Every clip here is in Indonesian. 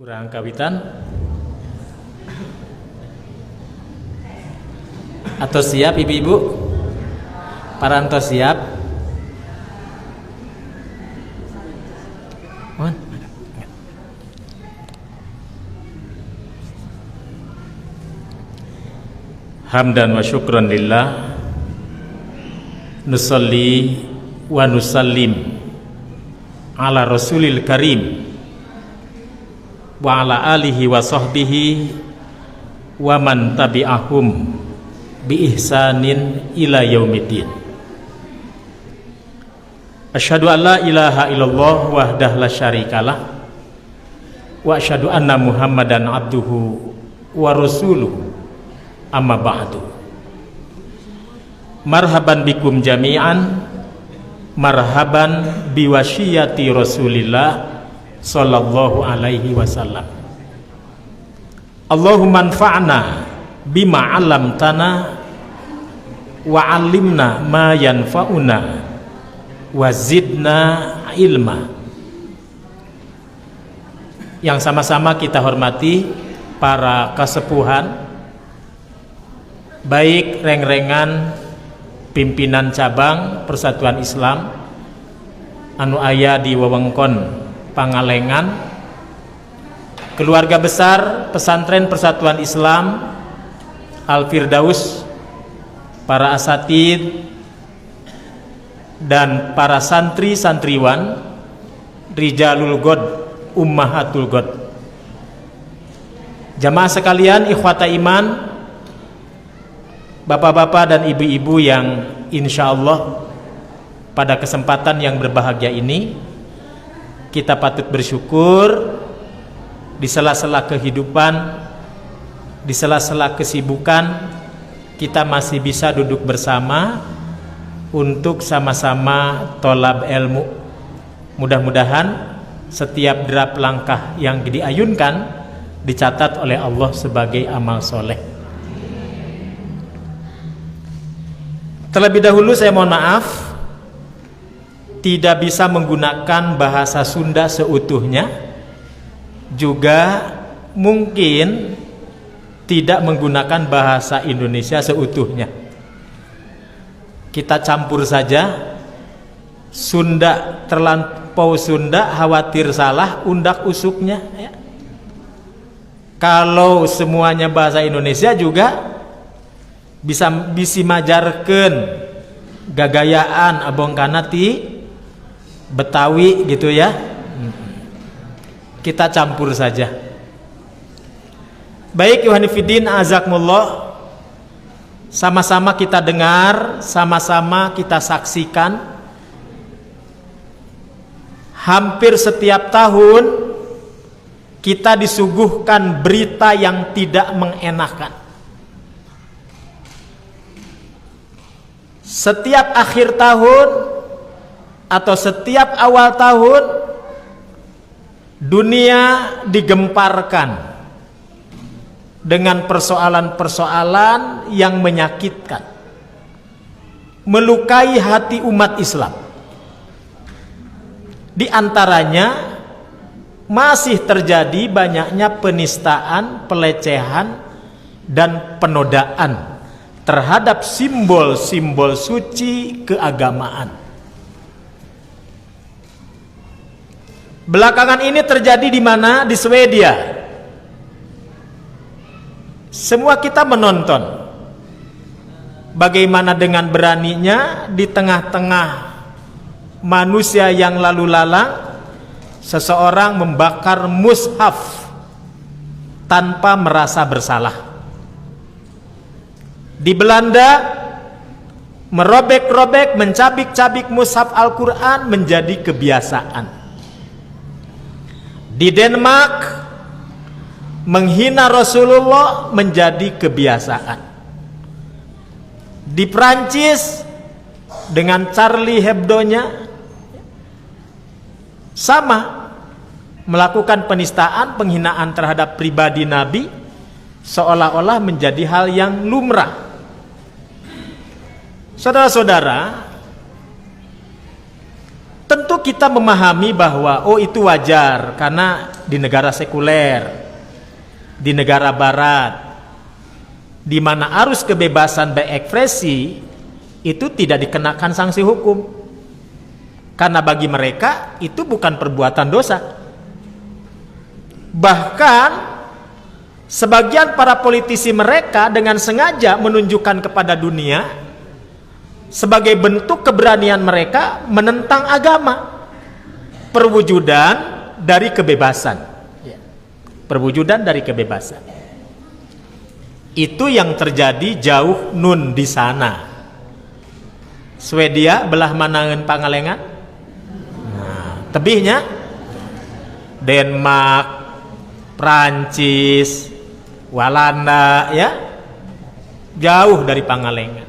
Kurang kawitan atau siap ibu-ibu? Paranto siap? Hamdan wa syukran lillah, nusalli wa nusallim ala rasulil karim wa ala alihi wa sahbihi wa man tabi'ahum bi ihsanin ila yaumiddin. Asyhadu an la ilaha illallah wahdah la syarikalah wa asyhadu anna muhammadan abduhu wa rasuluhu, amma ba'du. Marhaban bikum jami'an, marhaban biwasiyati rasulillah sallallahu alaihi wasallam. Allahumma anfa'na bima 'allamtana wa 'allimna ma yanfa'una wa zidna ilma. Yang sama-sama kita hormati para kasepuhan, baik reng-rengan pimpinan cabang Persatuan Islam anu aya di wewengkon Pangalengan, keluarga besar Pesantren Persatuan Islam Al-Firdaus, para asatid dan para santri-santriwan, Rijalul God, Ummahatul God. Jamaah sekalian, ikhwata iman, bapak-bapak dan ibu-ibu yang insya Allah pada kesempatan yang berbahagia ini kita patut bersyukur di sela-sela kehidupan, di sela-sela kesibukan, kita masih bisa duduk bersama untuk sama-sama tolab ilmu. Mudah-mudahan setiap derap langkah yang diayunkan dicatat oleh Allah sebagai amal soleh. Terlebih dahulu saya mohon maaf tidak bisa menggunakan bahasa Sunda seutuhnya, juga mungkin tidak menggunakan bahasa Indonesia seutuhnya. Kita campur saja. Sunda terlampau Sunda, khawatir salah undak usuknya ya. Kalau semuanya bahasa Indonesia juga bisa majarkeun gagayaan abong kanati Betawi gitu ya. Kita campur saja. Baik Yohanifidin azakmullah, sama-sama kita dengar, sama-sama kita saksikan, hampir setiap tahun kita disuguhkan berita yang tidak mengenakan. Setiap akhir tahun atau setiap awal tahun, dunia digemparkan dengan persoalan-persoalan yang menyakitkan, melukai hati umat Islam. Di antaranya masih terjadi banyaknya penistaan, pelecehan, dan penodaan terhadap simbol-simbol suci keagamaan. Belakangan ini terjadi di mana? Di Swedia. Semua kita menonton bagaimana dengan beraninya di tengah-tengah manusia yang lalu lalang seseorang membakar mushaf tanpa merasa bersalah. Di Belanda merobek-robek, mencabik-cabik mushaf Al-Quran menjadi kebiasaan. Di Denmark menghina Rasulullah menjadi kebiasaan. Di Prancis dengan Charlie Hebdo-nya sama, melakukan penistaan, penghinaan terhadap pribadi Nabi seolah-olah menjadi hal yang lumrah. Saudara-saudara, Tentu kita memahami bahwa itu wajar karena di negara sekuler, di negara barat, di mana arus kebebasan berekspresi itu tidak dikenakan sanksi hukum. Karena bagi mereka itu bukan perbuatan dosa. Bahkan sebagian para politisi mereka dengan sengaja menunjukkan kepada dunia sebagai bentuk keberanian mereka menentang agama, perwujudan dari kebebasan. Perwujudan dari kebebasan. Itu yang terjadi jauh nun di sana. Swedia belah manangan Pangalengan. Nah, tebihnya Denmark, Prancis, Walanda, ya, jauh dari Pangalengan.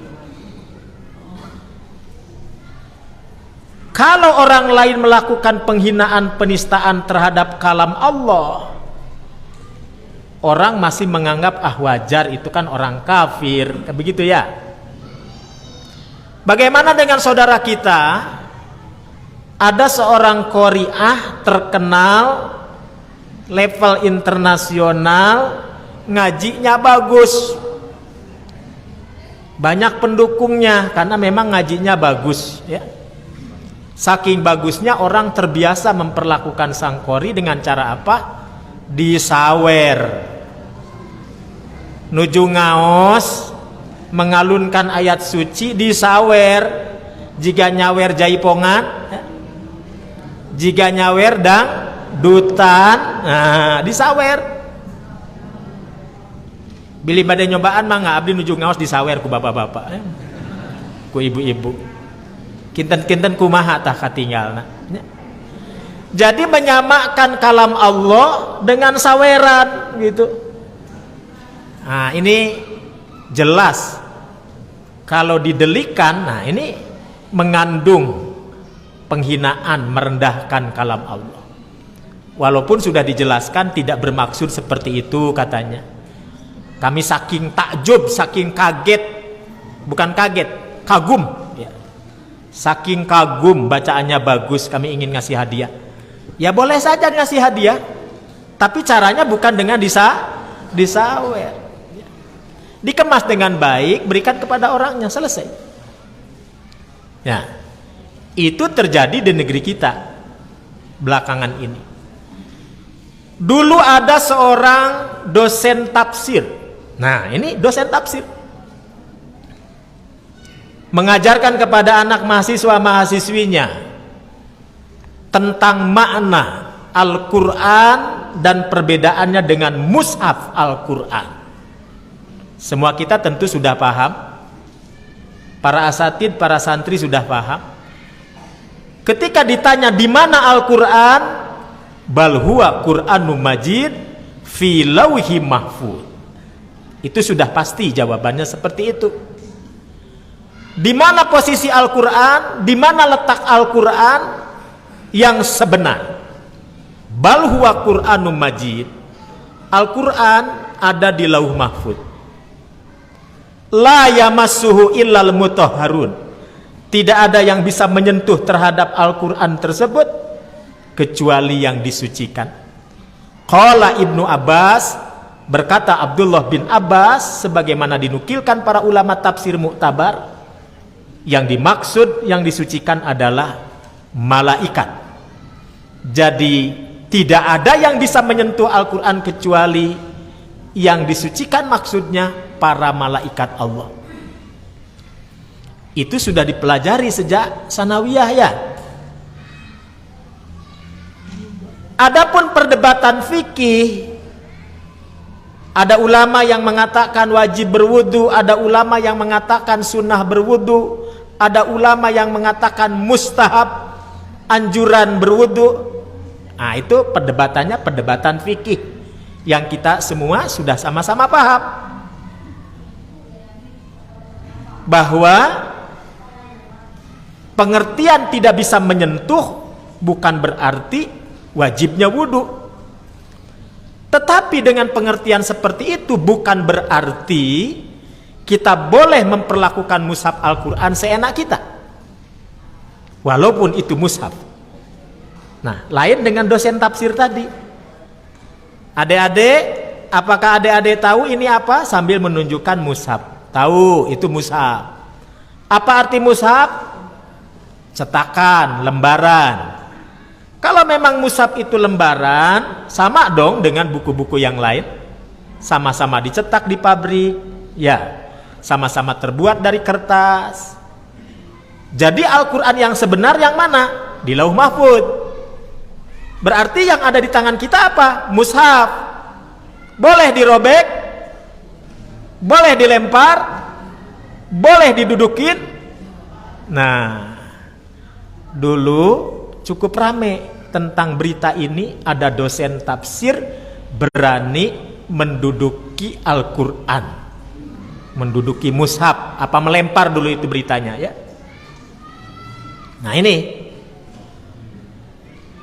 Kalau orang lain melakukan penghinaan, penistaan terhadap kalam Allah, orang masih menganggap wajar, itu kan orang kafir, begitu ya. Bagaimana dengan saudara kita? Ada seorang qori'ah terkenal, level internasional, ngajinya bagus, banyak pendukungnya karena memang ngajinya bagus, ya. Saking bagusnya orang terbiasa memperlakukan sang qori dengan cara apa? Disawer, nuju ngaos, mengalunkan ayat suci, disawer. Jika nyawer jaipongan, jika nyawer dang dutan, nah, disawer. Bilih badai nyobaan mah nggak abdi nuju ngaos disawer ku bapak-bapak, ku ibu-ibu. Kinten-kinten kumaha tah katinggalna. Jadi menyamakan kalam Allah dengan saweran gitu. Nah, ini jelas kalau didelikan, nah ini mengandung penghinaan, merendahkan kalam Allah. Walaupun sudah dijelaskan tidak bermaksud seperti itu katanya. Kami saking takjub, saking kaget, bukan kaget, kagum, ya. Saking kagum bacaannya bagus, kami ingin ngasih hadiah. Ya boleh saja ngasih hadiah, tapi caranya bukan dengan disawer. Dikemas dengan baik, berikan kepada orangnya, selesai. Ya, itu terjadi di negeri kita belakangan ini. Dulu ada seorang dosen tafsir. Nah, ini dosen tafsir mengajarkan kepada anak mahasiswa-mahasiswinya tentang makna Al-Quran dan perbedaannya dengan mushaf Al-Quran. Semua kita tentu sudah paham, para asatid, para santri sudah paham. Ketika ditanya di mana Al-Quran, bal huwa Qur'anum Majid fi lauhi mahfud, itu sudah pasti jawabannya seperti itu. Di mana posisi Al-Quran, di mana letak Al-Quran yang sebenar? Bal huwa Qur'anum Majid, Al-Quran ada di lauh mahfud. La yamassuhu illal mutahharun, tidak ada yang bisa menyentuh terhadap Al-Quran tersebut kecuali yang disucikan. Qala Ibnu Abbas, berkata Abdullah bin Abbas, sebagaimana dinukilkan para ulama tafsir muktabar, yang dimaksud yang disucikan adalah malaikat. Jadi tidak ada yang bisa menyentuh Al-Quran kecuali yang disucikan, maksudnya para malaikat Allah. Itu sudah dipelajari sejak sanawiyah, ya. Adapun perdebatan fikih, ada ulama yang mengatakan wajib berwudu, ada ulama yang mengatakan sunnah berwudu, ada ulama yang mengatakan mustahab, anjuran berwudu. Nah, itu perdebatannya perdebatan fikih yang kita semua sudah sama-sama paham bahwa pengertian tidak bisa menyentuh bukan berarti wajibnya wudu. Tetapi dengan pengertian seperti itu bukan berarti kita boleh memperlakukan mushaf Al-Quran seenak kita, walaupun itu mushaf. Nah, lain dengan dosen tafsir tadi. Adik-adik, apakah adik-adik tahu ini apa? Sambil menunjukkan mushaf. Tahu, itu mushaf. Apa arti mushaf? Cetakan, lembaran. Kalau memang mushaf itu lembaran, sama dong dengan buku-buku yang lain. Sama-sama dicetak di pabrik, ya. Sama-sama terbuat dari kertas. Jadi Al-Quran yang sebenar yang mana? Di Lauh Mahfud. Berarti yang ada di tangan kita apa? Mushaf. Boleh dirobek, boleh dilempar, boleh didudukin. Nah, dulu cukup rame tentang berita ini. Ada dosen tafsir berani menduduki Al-Quran, menduduki mushaf, apa melempar dulu itu beritanya ya. Nah ini.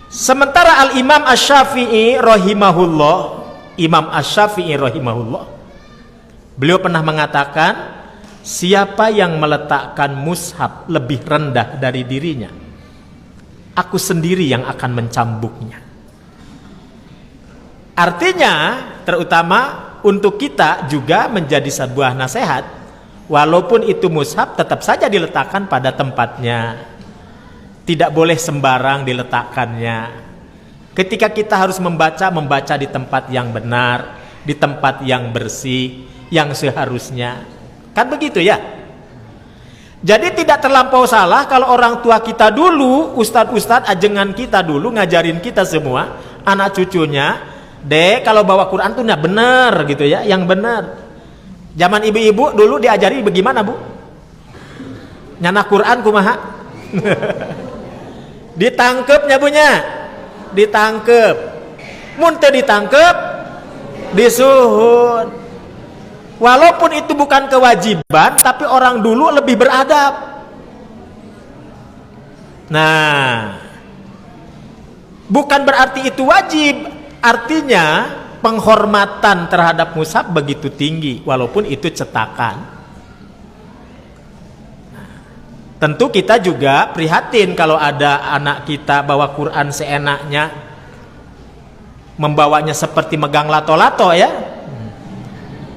Sementara Al-Imam Asy-Syafi'i rahimahullah, Imam Asy-Syafi'i rahimahullah, beliau pernah mengatakan, siapa yang meletakkan mushaf lebih rendah dari dirinya, aku sendiri yang akan mencambuknya. Artinya, terutama untuk kita juga menjadi sebuah nasihat, walaupun itu mushaf tetap saja diletakkan pada tempatnya. Tidak boleh sembarang diletakkannya. Ketika kita harus membaca di tempat yang benar, di tempat yang bersih, yang seharusnya. Kan begitu ya? Jadi tidak terlampau salah kalau orang tua kita dulu, ustadz-ustadz ajengan kita dulu ngajarin kita semua, anak cucunya, dek kalau bawa Quran tuh benar gitu ya, yang benar. Zaman ibu-ibu dulu diajari bagaimana bu? Nyana Quran kumaha? Ditangkep nyabunya, ditangkep. Muntah ditangkep, disuhun. Walaupun itu bukan kewajiban, tapi orang dulu lebih beradab. Nah, bukan berarti itu wajib. Artinya penghormatan terhadap mushaf begitu tinggi, walaupun itu cetakan. Tentu kita juga prihatin kalau ada anak kita bawa Quran seenaknya, membawanya seperti megang lato-lato ya,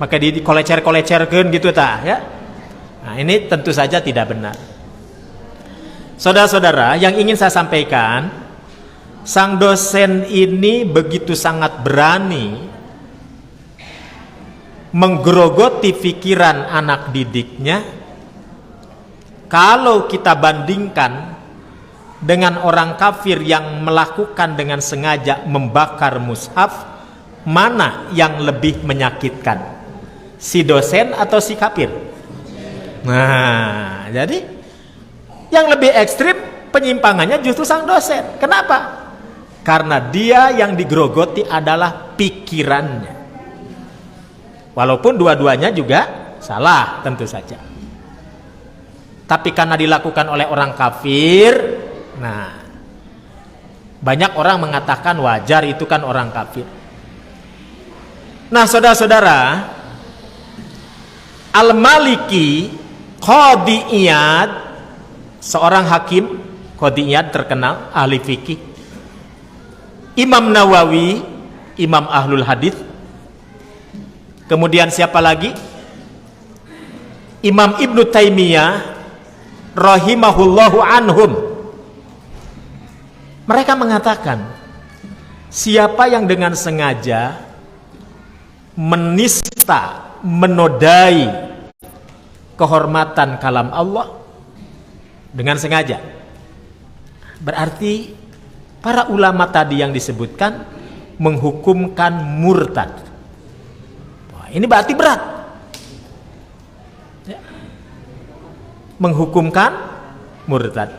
maka dikolecer-kolecerkan gitu ta ya. Nah ini tentu saja tidak benar. Saudara-saudara, yang ingin saya sampaikan, sang dosen ini begitu sangat berani menggerogoti pikiran anak didiknya. Kalau kita bandingkan dengan orang kafir yang melakukan dengan sengaja membakar mushaf, mana yang lebih menyakitkan? Si dosen atau si kafir? Nah, jadi yang lebih ekstrim penyimpangannya justru sang dosen. Kenapa? Karena dia yang digerogoti adalah pikirannya. Walaupun dua-duanya juga salah tentu saja. Tapi karena dilakukan oleh orang kafir, nah banyak orang mengatakan wajar, itu kan orang kafir. Nah saudara-saudara, Al-Maliki Qadhi Iyad, seorang hakim Qadhi Iyad terkenal, ahli fikih. Imam Nawawi, imam ahlul hadis. Kemudian siapa lagi? Imam Ibnu Taimiyah rahimahullahu anhum. Mereka mengatakan, siapa yang dengan sengaja menista, menodai kehormatan kalam Allah dengan sengaja, berarti para ulama tadi yang disebutkan menghukumkan murtad. Wah, ini berarti berat. Menghukumkan murtad.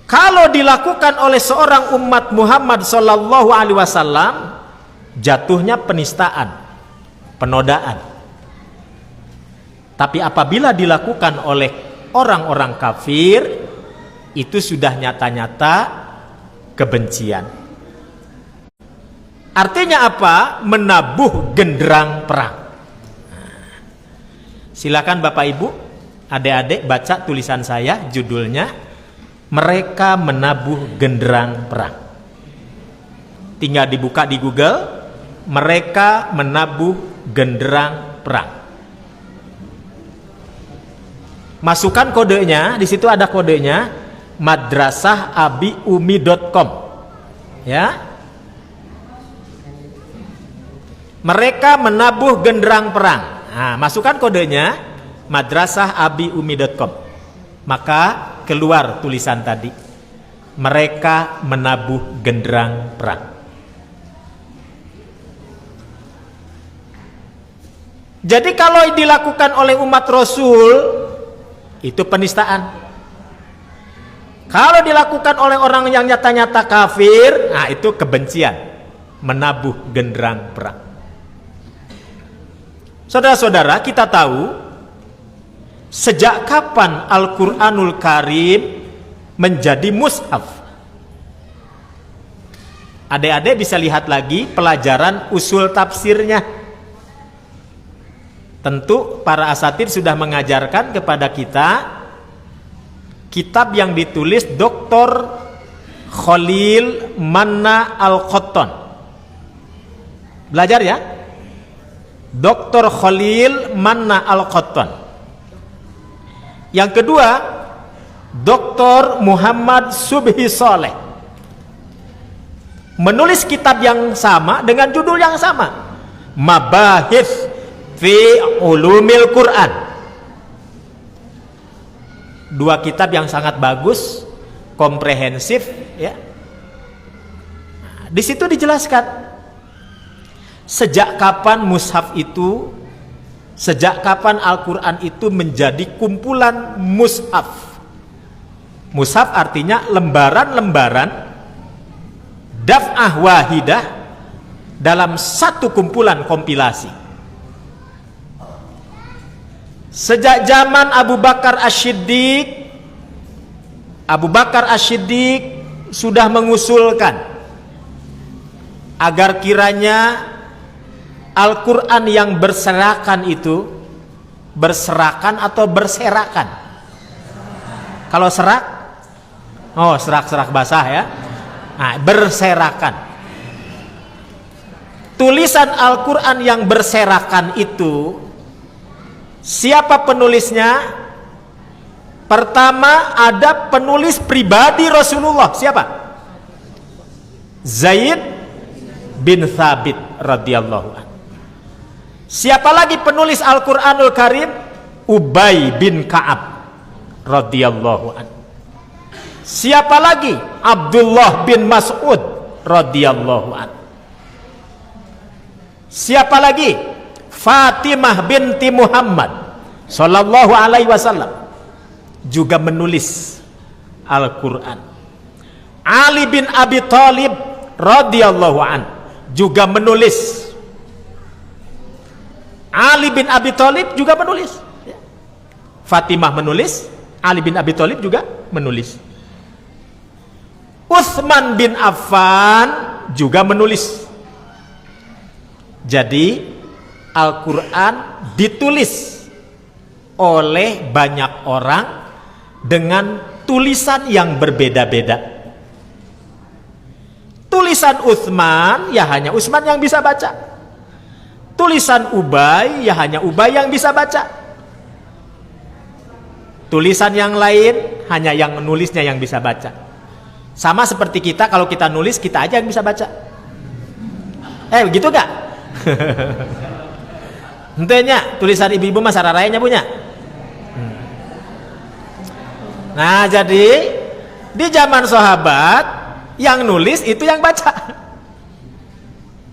Kalau dilakukan oleh seorang umat Muhammad sallallahu alaihi wasallam, jatuhnya penistaan, penodaan. Tapi apabila dilakukan oleh orang-orang kafir, itu sudah nyata-nyata kebencian. Artinya apa? Menabuh genderang perang. Silakan Bapak Ibu, adik-adik baca tulisan saya, judulnya Mereka menabuh genderang perang. Tinggal dibuka di Google, mereka menabuh genderang perang. Masukkan kodenya, di situ ada kodenya madrasahabiumi.com. Ya. Mereka menabuh genderang perang. Nah, masukkan kodenya madrasahabiumi.com. Maka keluar tulisan tadi. Mereka menabuh genderang perang. Jadi kalau dilakukan oleh umat Rasul, itu penistaan. Kalau dilakukan oleh orang yang nyata-nyata kafir, nah itu kebencian, menabuh genderang perang. Saudara-saudara, kita tahu sejak kapan Al-Quranul Karim menjadi mushaf. Adik-adik bisa lihat lagi pelajaran usul tafsirnya. Tentu para asatid sudah mengajarkan kepada kita kitab yang ditulis Dr. Khalil Manna Al-Qattan. Belajar ya, Dr. Khalil Manna Al-Qattan. Yang kedua, Dr. Muhammad Subhi Saleh menulis kitab yang sama dengan judul yang sama, Mabahith fi Ulumil Quran. Dua kitab yang sangat bagus, komprehensif ya. Di situ dijelaskan sejak kapan mushaf itu, sejak kapan Al-Quran itu menjadi kumpulan mushaf. Mushaf artinya lembaran-lembaran daf'ah wahidah dalam satu kumpulan kompilasi. Sejak zaman Abu Bakar Asy-Siddiq, Abu Bakar Asy-Siddiq sudah mengusulkan agar kiranya Al-Quran yang berserakan itu, berserakan atau berserakan? Kalau serak, oh serak-serak basah ya. Nah, berserakan. Tulisan Al-Quran yang berserakan itu, siapa penulisnya? Pertama ada penulis pribadi Rasulullah. Siapa? Zaid bin Thabit radhiyallahu anhu. Siapa lagi penulis Al-Quranul Karim? Ubay bin Ka'ab radhiyallahu anhu. Siapa lagi? Abdullah bin Mas'ud radhiyallahu anhu. Siapa lagi? Fatimah binti Muhammad sallallahu alaihi wasallam juga menulis Al-Quran. Ali bin Abi Thalib radhiyallahu anhu juga menulis. Ali bin Abi Thalib juga menulis. Fatimah menulis, Ali bin Abi Thalib juga menulis. Utsman bin Affan juga menulis. Jadi Al-Quran ditulis oleh banyak orang dengan tulisan yang berbeda-beda. Tulisan Utsman ya hanya Utsman yang bisa baca. Tulisan Ubay ya hanya Ubay yang bisa baca. Tulisan yang lain hanya yang menulisnya yang bisa baca. Sama seperti kita, kalau kita nulis kita aja yang bisa baca. Begitu gak? Entahnya tulisan ibu-ibu mah sararayanya punya. Nah jadi di zaman sahabat yang nulis itu yang baca.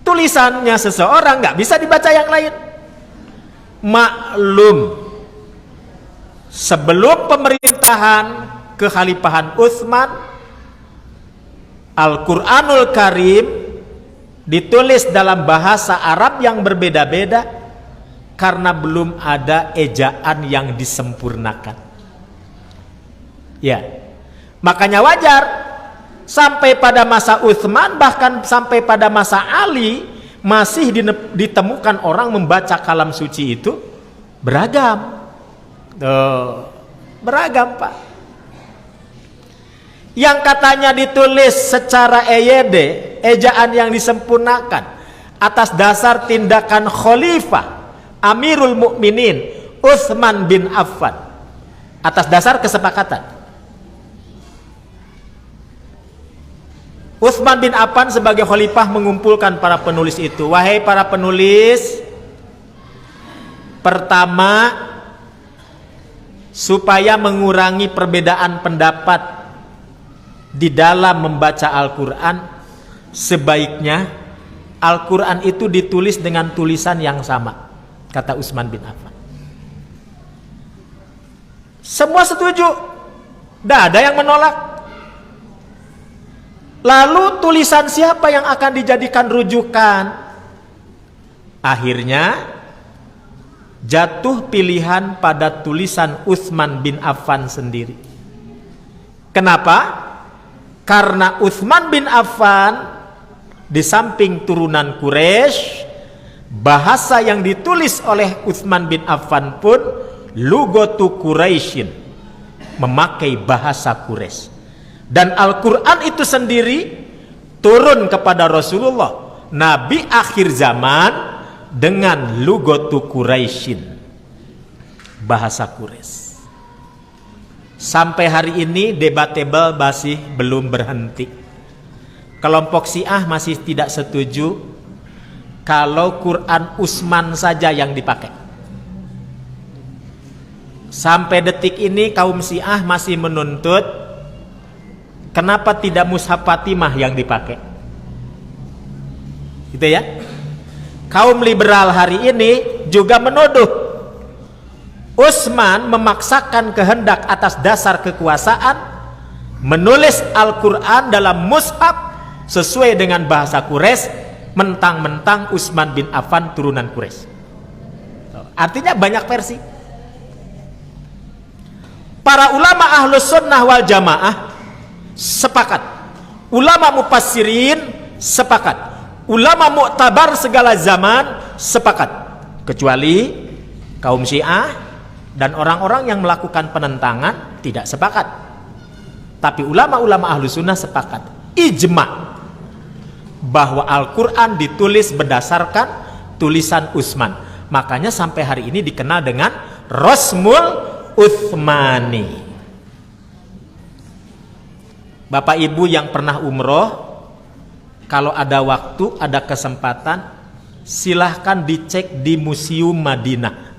Tulisannya seseorang nggak bisa dibaca yang lain. Maklum, sebelum pemerintahan kekhalifahan Utsman, Al-Quranul Karim ditulis dalam bahasa Arab yang berbeda-beda karena belum ada ejaan yang disempurnakan. Ya, makanya wajar sampai pada masa Utsman, bahkan sampai pada masa Ali masih ditemukan orang membaca kalam suci itu beragam. Beragam, Pak. yang katanya ditulis secara EYD, ejaan yang disempurnakan, atas dasar tindakan Khalifah Amirul Mukminin Utsman bin Affan, atas dasar kesepakatan. Utsman bin Affan sebagai khalifah mengumpulkan para penulis itu. Wahai para penulis, pertama, supaya mengurangi perbedaan pendapat di dalam membaca Al-Quran, sebaiknya Al-Quran itu ditulis dengan tulisan yang sama, kata Utsman bin Affan. Semua setuju, tidak ada yang menolak. Lalu tulisan siapa yang akan dijadikan rujukan? Akhirnya jatuh pilihan pada tulisan Utsman bin Affan sendiri. Kenapa? Karena Utsman bin Affan di samping turunan Quraisy, bahasa yang ditulis oleh Utsman bin Affan pun lugatu Quraisyin, memakai bahasa Quraisy. Dan Al-Quran itu sendiri turun kepada Rasulullah, Nabi akhir zaman, dengan lugatu Quraisyin, bahasa Quraisy. Sampai hari ini debatable masih belum berhenti. Kelompok Syiah masih tidak setuju kalau Quran Utsman saja yang dipakai. Sampai detik ini kaum Syiah masih menuntut kenapa tidak mushaf Fatimah yang dipakai? Gitu ya. Kaum liberal hari ini juga menuduh Utsman memaksakan kehendak atas dasar kekuasaan, menulis Al-Quran dalam mushaf sesuai dengan bahasa Quraisy, mentang-mentang Utsman bin Affan turunan Quraisy. Artinya banyak versi. Para ulama Ahlus Sunnah wal Jamaah sepakat, ulama mufassirin sepakat, ulama muktabar segala zaman sepakat, kecuali kaum Syiah dan orang-orang yang melakukan penentangan tidak sepakat. Tapi ulama-ulama Ahlus Sunnah sepakat, ijma, bahwa Al-Quran ditulis berdasarkan tulisan Utsman. Makanya sampai hari ini dikenal dengan Rasmul Utsmani. Bapak Ibu yang pernah umroh, kalau ada waktu, ada kesempatan, silahkan dicek di Museum Madinah.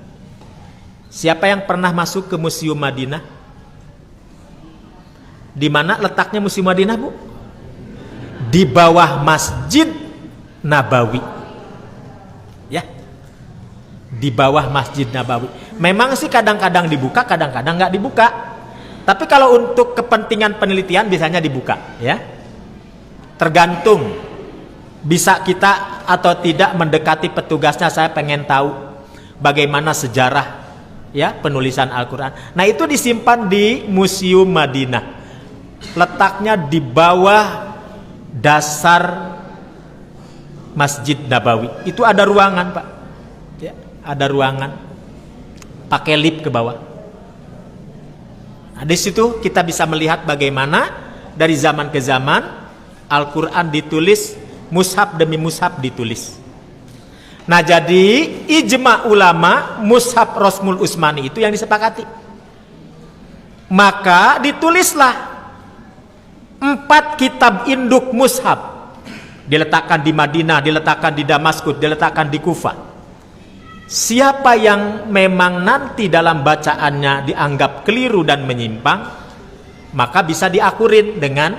Siapa yang pernah masuk ke Museum Madinah? Di mana letaknya Museum Madinah, Bu? Di bawah Masjid Nabawi. Ya, di bawah Masjid Nabawi. Memang sih kadang-kadang dibuka, kadang-kadang nggak dibuka. Tapi kalau untuk kepentingan penelitian biasanya dibuka, ya. Tergantung bisa kita atau tidak mendekati petugasnya. Saya pengen tahu bagaimana sejarah, ya, penulisan Al-Quran. Nah, itu disimpan di Museum Madinah. Letaknya di bawah dasar Masjid Nabawi. Itu ada ruangan, Pak. Ya, ada ruangan. Pakai lift ke bawah. Nah, di situ kita bisa melihat bagaimana dari zaman ke zaman Al-Quran ditulis, mushaf demi mushaf ditulis. Nah, jadi ijma ulama mushaf Rasmul Utsmani itu yang disepakati. Maka ditulislah 4 kitab induk mushaf, diletakkan di Madinah, diletakkan di Damaskus, diletakkan di Kufah. Siapa yang memang nanti dalam bacaannya dianggap keliru dan menyimpang, maka bisa diakurin dengan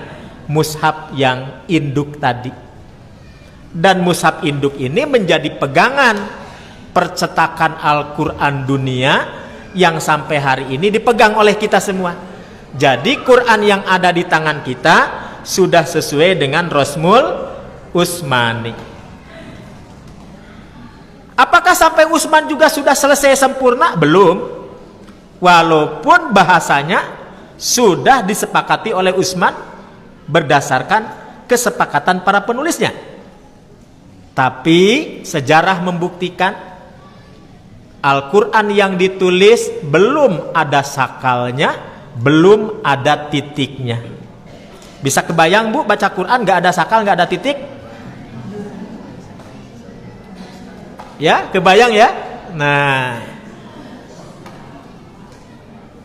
mushaf yang induk tadi. Dan mushaf induk ini menjadi pegangan percetakan Al-Quran dunia yang sampai hari ini dipegang oleh kita semua. Jadi Quran yang ada di tangan kita sudah sesuai dengan Rasmul Utsmani. Apakah sampai Utsman juga sudah selesai sempurna? Belum. Walaupun bahasanya sudah disepakati oleh Utsman berdasarkan kesepakatan para penulisnya. Tapi sejarah membuktikan Al-Quran yang ditulis belum ada sakalnya, belum ada titiknya. Bisa kebayang Bu baca Quran nggak ada sakal, nggak ada titik? Ya, kebayang ya? Nah,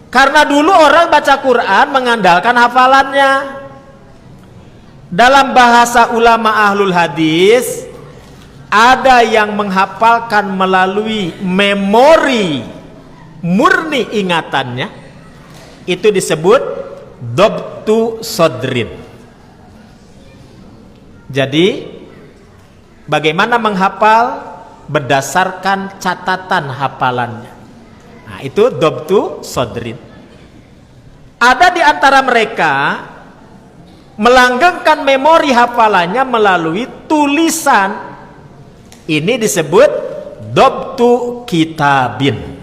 karena dulu orang baca Quran mengandalkan hafalannya. Dalam bahasa ulama ahlul hadis, ada yang menghafalkan melalui memori murni ingatannya, itu disebut dobtu sodrin. Jadi bagaimana menghafal? Berdasarkan catatan hafalannya. Nah, itu dobtu sodrin. Ada di antara mereka melanggengkan memori hafalannya melalui tulisan. Ini disebut dobtu kitabin.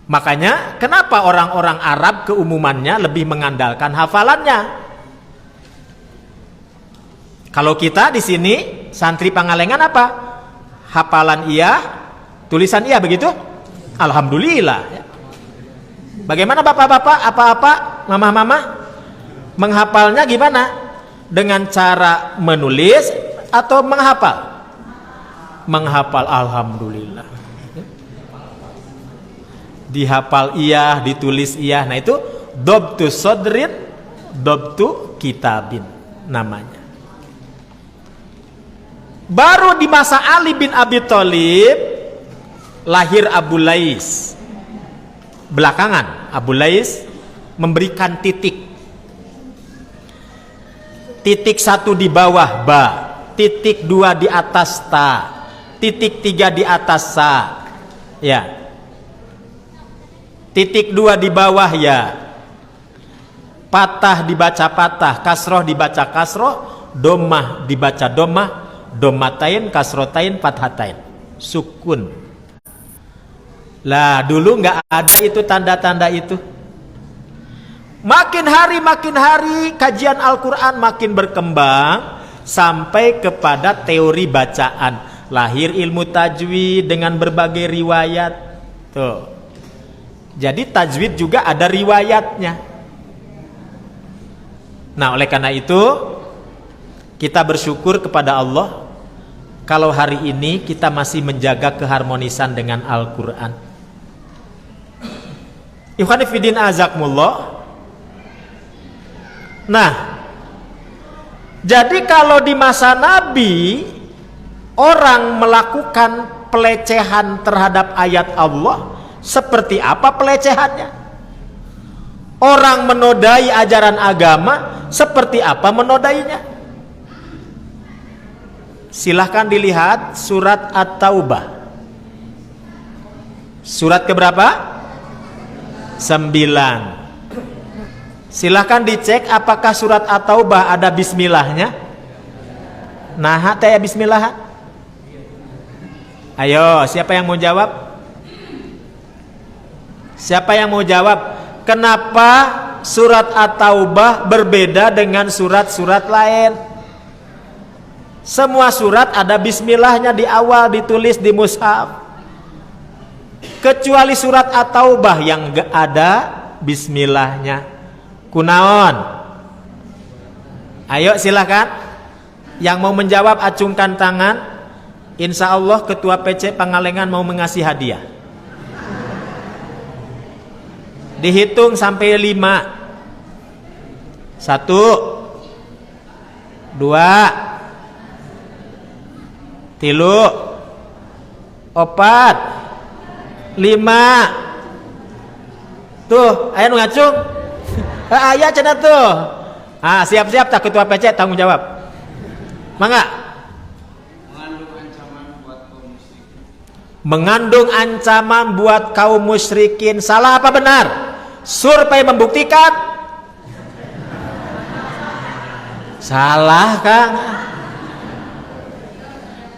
Makanya kenapa orang-orang Arab keumumannya lebih mengandalkan hafalannya? Kalau kita di sini santri Pangalengan apa? Hafalan iya, tulisan iya, begitu? Alhamdulillah. Bagaimana bapak-bapak, apa-apa, mama-mama? Menghafalnya gimana? Dengan cara menulis atau menghafal? Menghafal, alhamdulillah. Dihafal iya, ditulis iya. Nah itu dobtu sodrin, dobtu kitabin namanya. Baru di masa Ali bin Abi Thalib lahir Abu Lais. Belakangan Abu Lais memberikan titik. Titik 1 di bawah ba, titik 2 di atas ta, titik 3 di atas sa. Ya. Titik 2 di bawah ya. Patah dibaca patah, kasroh dibaca kasroh, domah dibaca domah, domatain, kasrotain, fathatain, sukun. Lah dulu nggak ada itu tanda-tanda itu. Makin hari kajian Al-Quran makin berkembang sampai kepada teori bacaan. Lahir ilmu tajwid dengan berbagai riwayat. Tuh. Jadi tajwid juga ada riwayatnya. Nah oleh karena itu kita bersyukur kepada Allah kalau hari ini kita masih menjaga keharmonisan dengan Al-Quran. Ikhwani fiddin azakumullah. Nah, jadi kalau di masa Nabi orang melakukan pelecehan terhadap ayat Allah, seperti apa pelecehannya? Orang menodai ajaran agama, seperti apa menodainya? Silahkan dilihat surat At-Taubah. Surat keberapa? 9. Silahkan dicek apakah surat At-Taubah ada bismillahnya. Nah, teh bismillah. Ayo, siapa yang mau jawab? Siapa yang mau jawab? Kenapa surat At-Taubah berbeda dengan surat-surat lain? Semua surat ada bismillahnya di awal, ditulis di mushaf. Kecuali surat At-Taubah yang gak ada bismillahnya. Kunaon? Ayo silahkan. Yang mau menjawab acungkan tangan. Insya Allah Ketua PC Pangalengan mau mengasih hadiah. Dihitung sampai 5. 1 2 3 4 5 tuh, ayo ngacung. Ayah cenah tuh. Siap-siap tak Ketua PC tanggung jawab. Mangga. Mengandung ancaman buat kaum musyrikin. Salah apa benar? Survei membuktikan salah, Kang.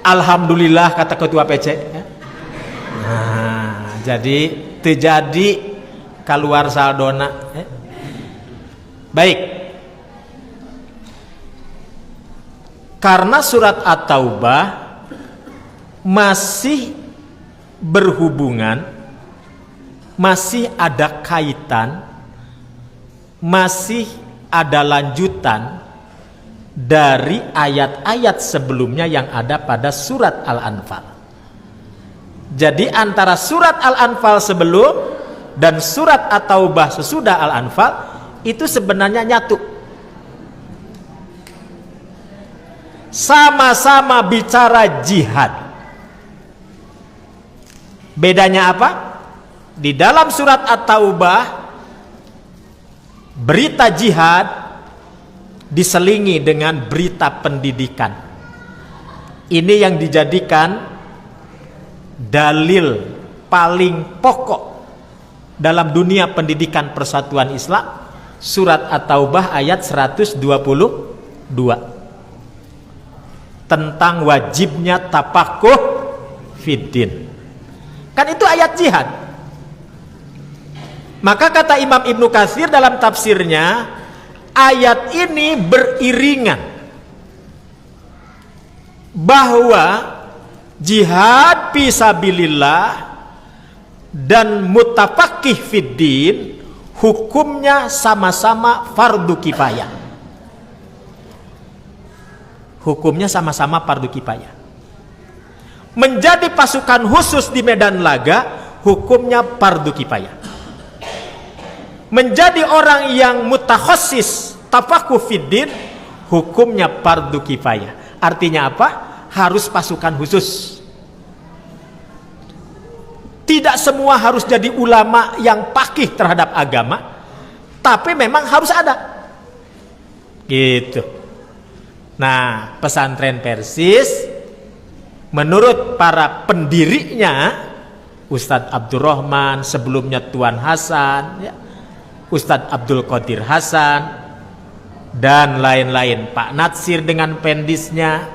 Alhamdulillah kata Ketua PC. Nah, jadi terjadi keluar saldona. Baik. Karena surat At-Taubah masih berhubungan, masih ada kaitan masih ada lanjutan dari ayat-ayat sebelumnya yang ada pada surat Al-Anfal. Jadi antara surat Al-Anfal sebelum dan surat At-Taubah sesudah Al-Anfal itu sebenarnya nyatu. Sama-sama bicara jihad. Bedanya apa? Di dalam surat At-Taubah berita jihad diselingi dengan berita pendidikan. Ini yang dijadikan dalil paling pokok dalam dunia pendidikan persatuan Islam. Surat At-Taubah ayat 122 tentang wajibnya tafakuh fiddin. Kan itu ayat jihad. Maka kata Imam Ibnu Katsir dalam tafsirnya, ayat ini beriringan bahwa jihad fisabilillah dan mutafaqih fiddin hukumnya sama-sama fardu kifayah. Hukumnya sama-sama fardu kifayah. Menjadi pasukan khusus di medan laga hukumnya fardu kifayah. Menjadi orang yang mutakhassis tafakuh fiddin hukumnya fardu kifayah. Artinya apa? Harus pasukan khusus. Tidak semua harus jadi ulama yang pakih terhadap agama, tapi memang harus ada. Gitu. Nah, pesantren Persis menurut para pendirinya, Ustadz Abdurrahman, sebelumnya Tuan Hasan, ya, Ustadz Abdul Qadir Hasan, dan lain-lain, Pak Natsir dengan pendisnya,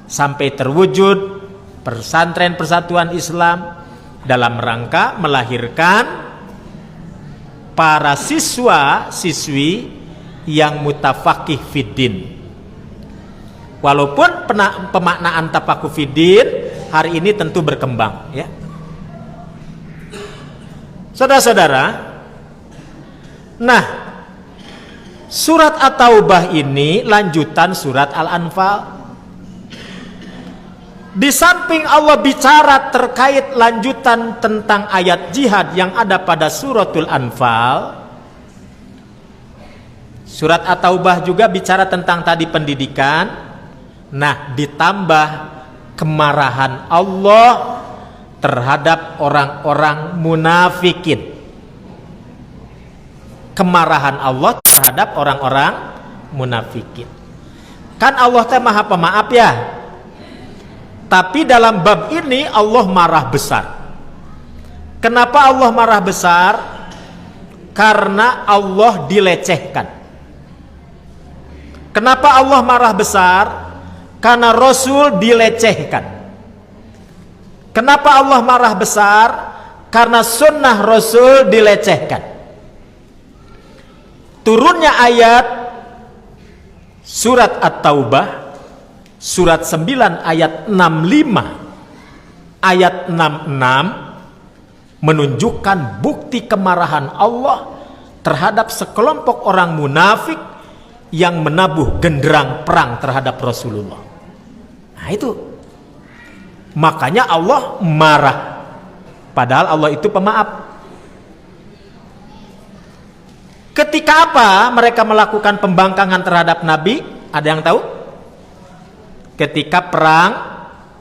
sampai terwujud pesantren Persatuan Islam dalam rangka melahirkan para siswa-siswi yang mutafaqih fiddin. Walaupun pemaknaan tafakuh fiddin hari ini tentu berkembang, ya. Saudara-saudara, nah, surat At-Taubah ini lanjutan surat Al-Anfal. Di samping Allah bicara terkait lanjutan tentang ayat jihad yang ada pada suratul Anfal, surat At-Taubah juga bicara tentang tadi pendidikan. Nah, ditambah kemarahan Allah terhadap orang-orang munafikin. Kemarahan Allah terhadap orang-orang munafikin. Kan Allah teh Maha Pemaaf ya. Tapi dalam bab ini Allah marah besar. Kenapa Allah marah besar? Karena Allah dilecehkan. Kenapa Allah marah besar? Karena Rasul dilecehkan. Kenapa Allah marah besar? Karena sunnah Rasul dilecehkan. Turunnya ayat surat At-Taubah surat 9 ayat 65 ayat 66 menunjukkan bukti kemarahan Allah terhadap sekelompok orang munafik yang menabuh genderang perang terhadap Rasulullah. Nah itu, makanya Allah marah, padahal Allah itu pemaaf. Ketika apa mereka melakukan pembangkangan terhadap Nabi? Ada yang tahu? Ketika perang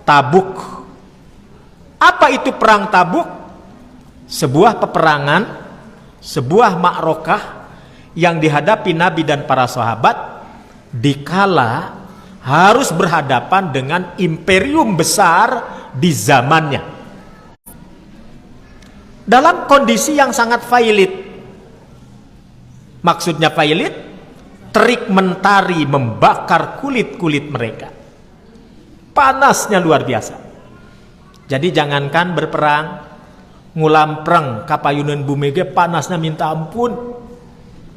Tabuk. Apa itu perang Tabuk? Sebuah peperangan, sebuah ma'rokah yang dihadapi Nabi dan para sahabat dikala harus berhadapan dengan imperium besar di zamannya. Dalam kondisi yang sangat failit. Maksudnya failit, terik mentari membakar kulit-kulit mereka. Panasnya luar biasa. Jadi jangankan berperang, ngulampreng kapayunan bumege panasnya minta ampun.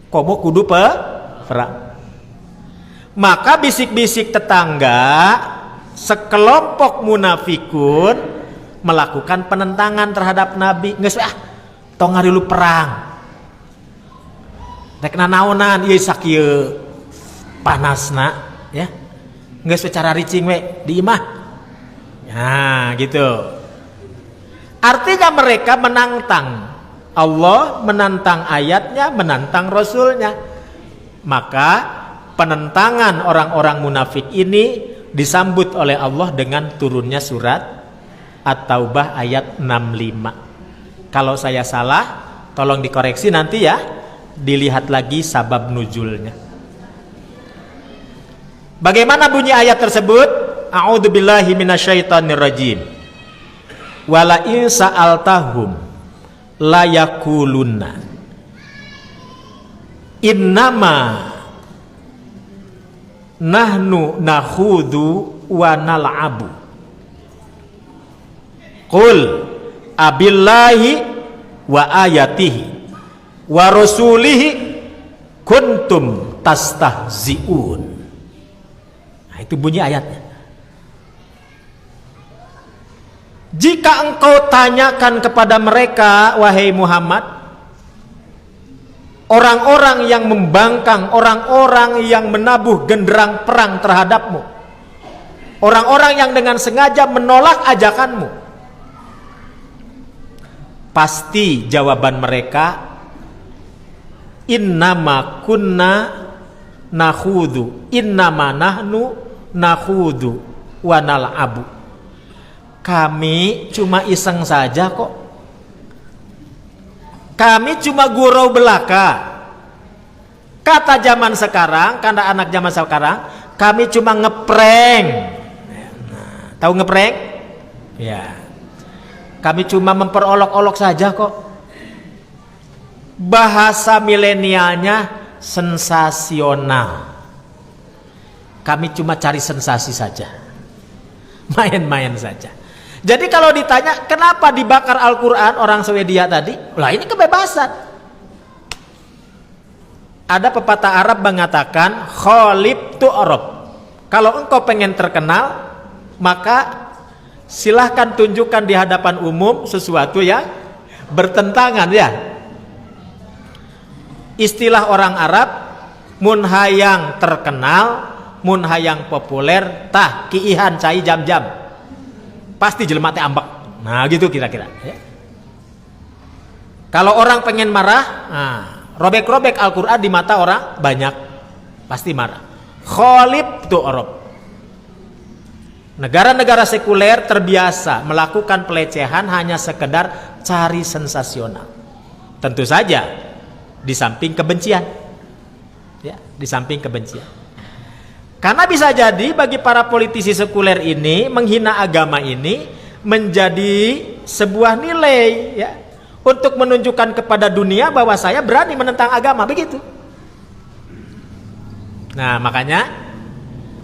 Komo kudu perang. Maka bisik-bisik tetangga, sekelompok munafikun melakukan penentangan terhadap Nabi. Nges tong hari lu perang. rek nanaonan ieu sakieu panasna ya. Geus secara ricing we di imah. Nah, gitu. Artinya mereka menantang Allah, menantang ayatnya, menantang Rasulnya. Maka penentangan orang-orang munafik ini disambut oleh Allah dengan turunnya surat At-Taubah ayat 65. Kalau saya salah, tolong dikoreksi nanti ya. Dilihat lagi sabab nuzulnya. Bagaimana bunyi ayat tersebut? A'udzubillahi minasyaitonirrajim. Wala in sa'altahum la yaqulunna innama nahnu nakhudu wa nal'abu. Qul abillahi wa ayatihi wa rasulihi kuntum tastahzi'un. Nah, itu bunyi ayatnya. Jika engkau tanyakan kepada mereka, wahai Muhammad, orang-orang yang membangkang, orang-orang yang menabuh genderang perang terhadapmu, orang-orang yang dengan sengaja menolak ajakanmu, pasti jawaban mereka, innama kunna nakhudu, innama nahnu nakhudu wa nal'abu. Kami cuma iseng saja kok. Kami cuma gurau belaka. Kata zaman sekarang, kata anak zaman sekarang, kami cuma ngeprank. Nah, tahu ngeprank? Ya. Kami cuma memperolok-olok saja kok. Bahasa milenialnya sensasional. Kami cuma cari sensasi saja. Main-main saja. Jadi kalau ditanya kenapa dibakar Al-Quran orang Swedia tadi, lah ini kebebasan. Ada pepatah Arab mengatakan khalib tu'rab. Kalau engkau pengen terkenal, maka silahkan tunjukkan di hadapan umum sesuatu yang bertentangan ya. Istilah orang Arab, mun hayang terkenal, mun hayang populer, tah kiihan cai jam-jam. Pasti jelema teh ambek. Nah, gitu kira-kira ya. Kalau orang pengen marah, nah, robek-robek Al-Qur'an di mata orang banyak, pasti marah. Khalib tu'rab. Negara-negara sekuler terbiasa melakukan pelecehan hanya sekedar cari sensasional. Tentu saja di samping kebencian. Ya, di samping kebencian. Karena bisa jadi bagi para politisi sekuler ini menghina agama ini menjadi sebuah nilai ya, untuk menunjukkan kepada dunia bahwa saya berani menentang agama, begitu. Nah, makanya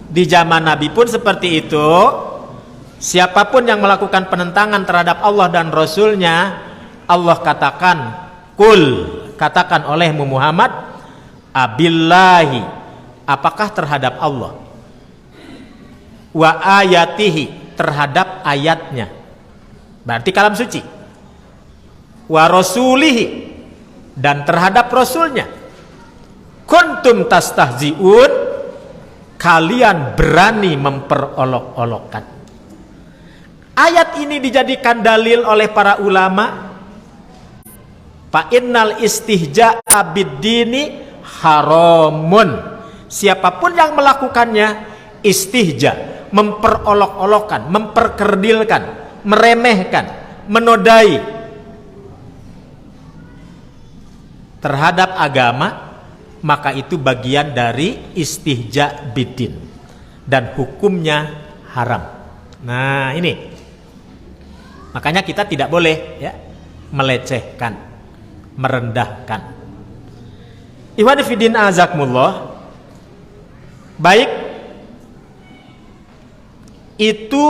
di zaman Nabi pun seperti itu. Siapapun yang melakukan penentangan terhadap Allah dan Rasulnya, Allah katakan, kul, katakan olehmu Muhammad, abillahi, apakah terhadap Allah, wa ayatihi, terhadap ayatnya, berarti kalam suci, wa rasulihi, dan terhadap rasulnya, kuntum tastahzi'un, kalian berani memperolok-olokkan. Ayat ini dijadikan dalil oleh para ulama, fa innal istihja'a bid-dini haramun. Siapapun yang melakukannya istihja, memperolok-olokkan, memperkerdilkan, meremehkan, menodai terhadap agama, maka itu bagian dari istihja bidin dan hukumnya haram. Nah, ini makanya kita tidak boleh ya melecehkan, merendahkan. Ikhwan fillah azakumullah. Baik, itu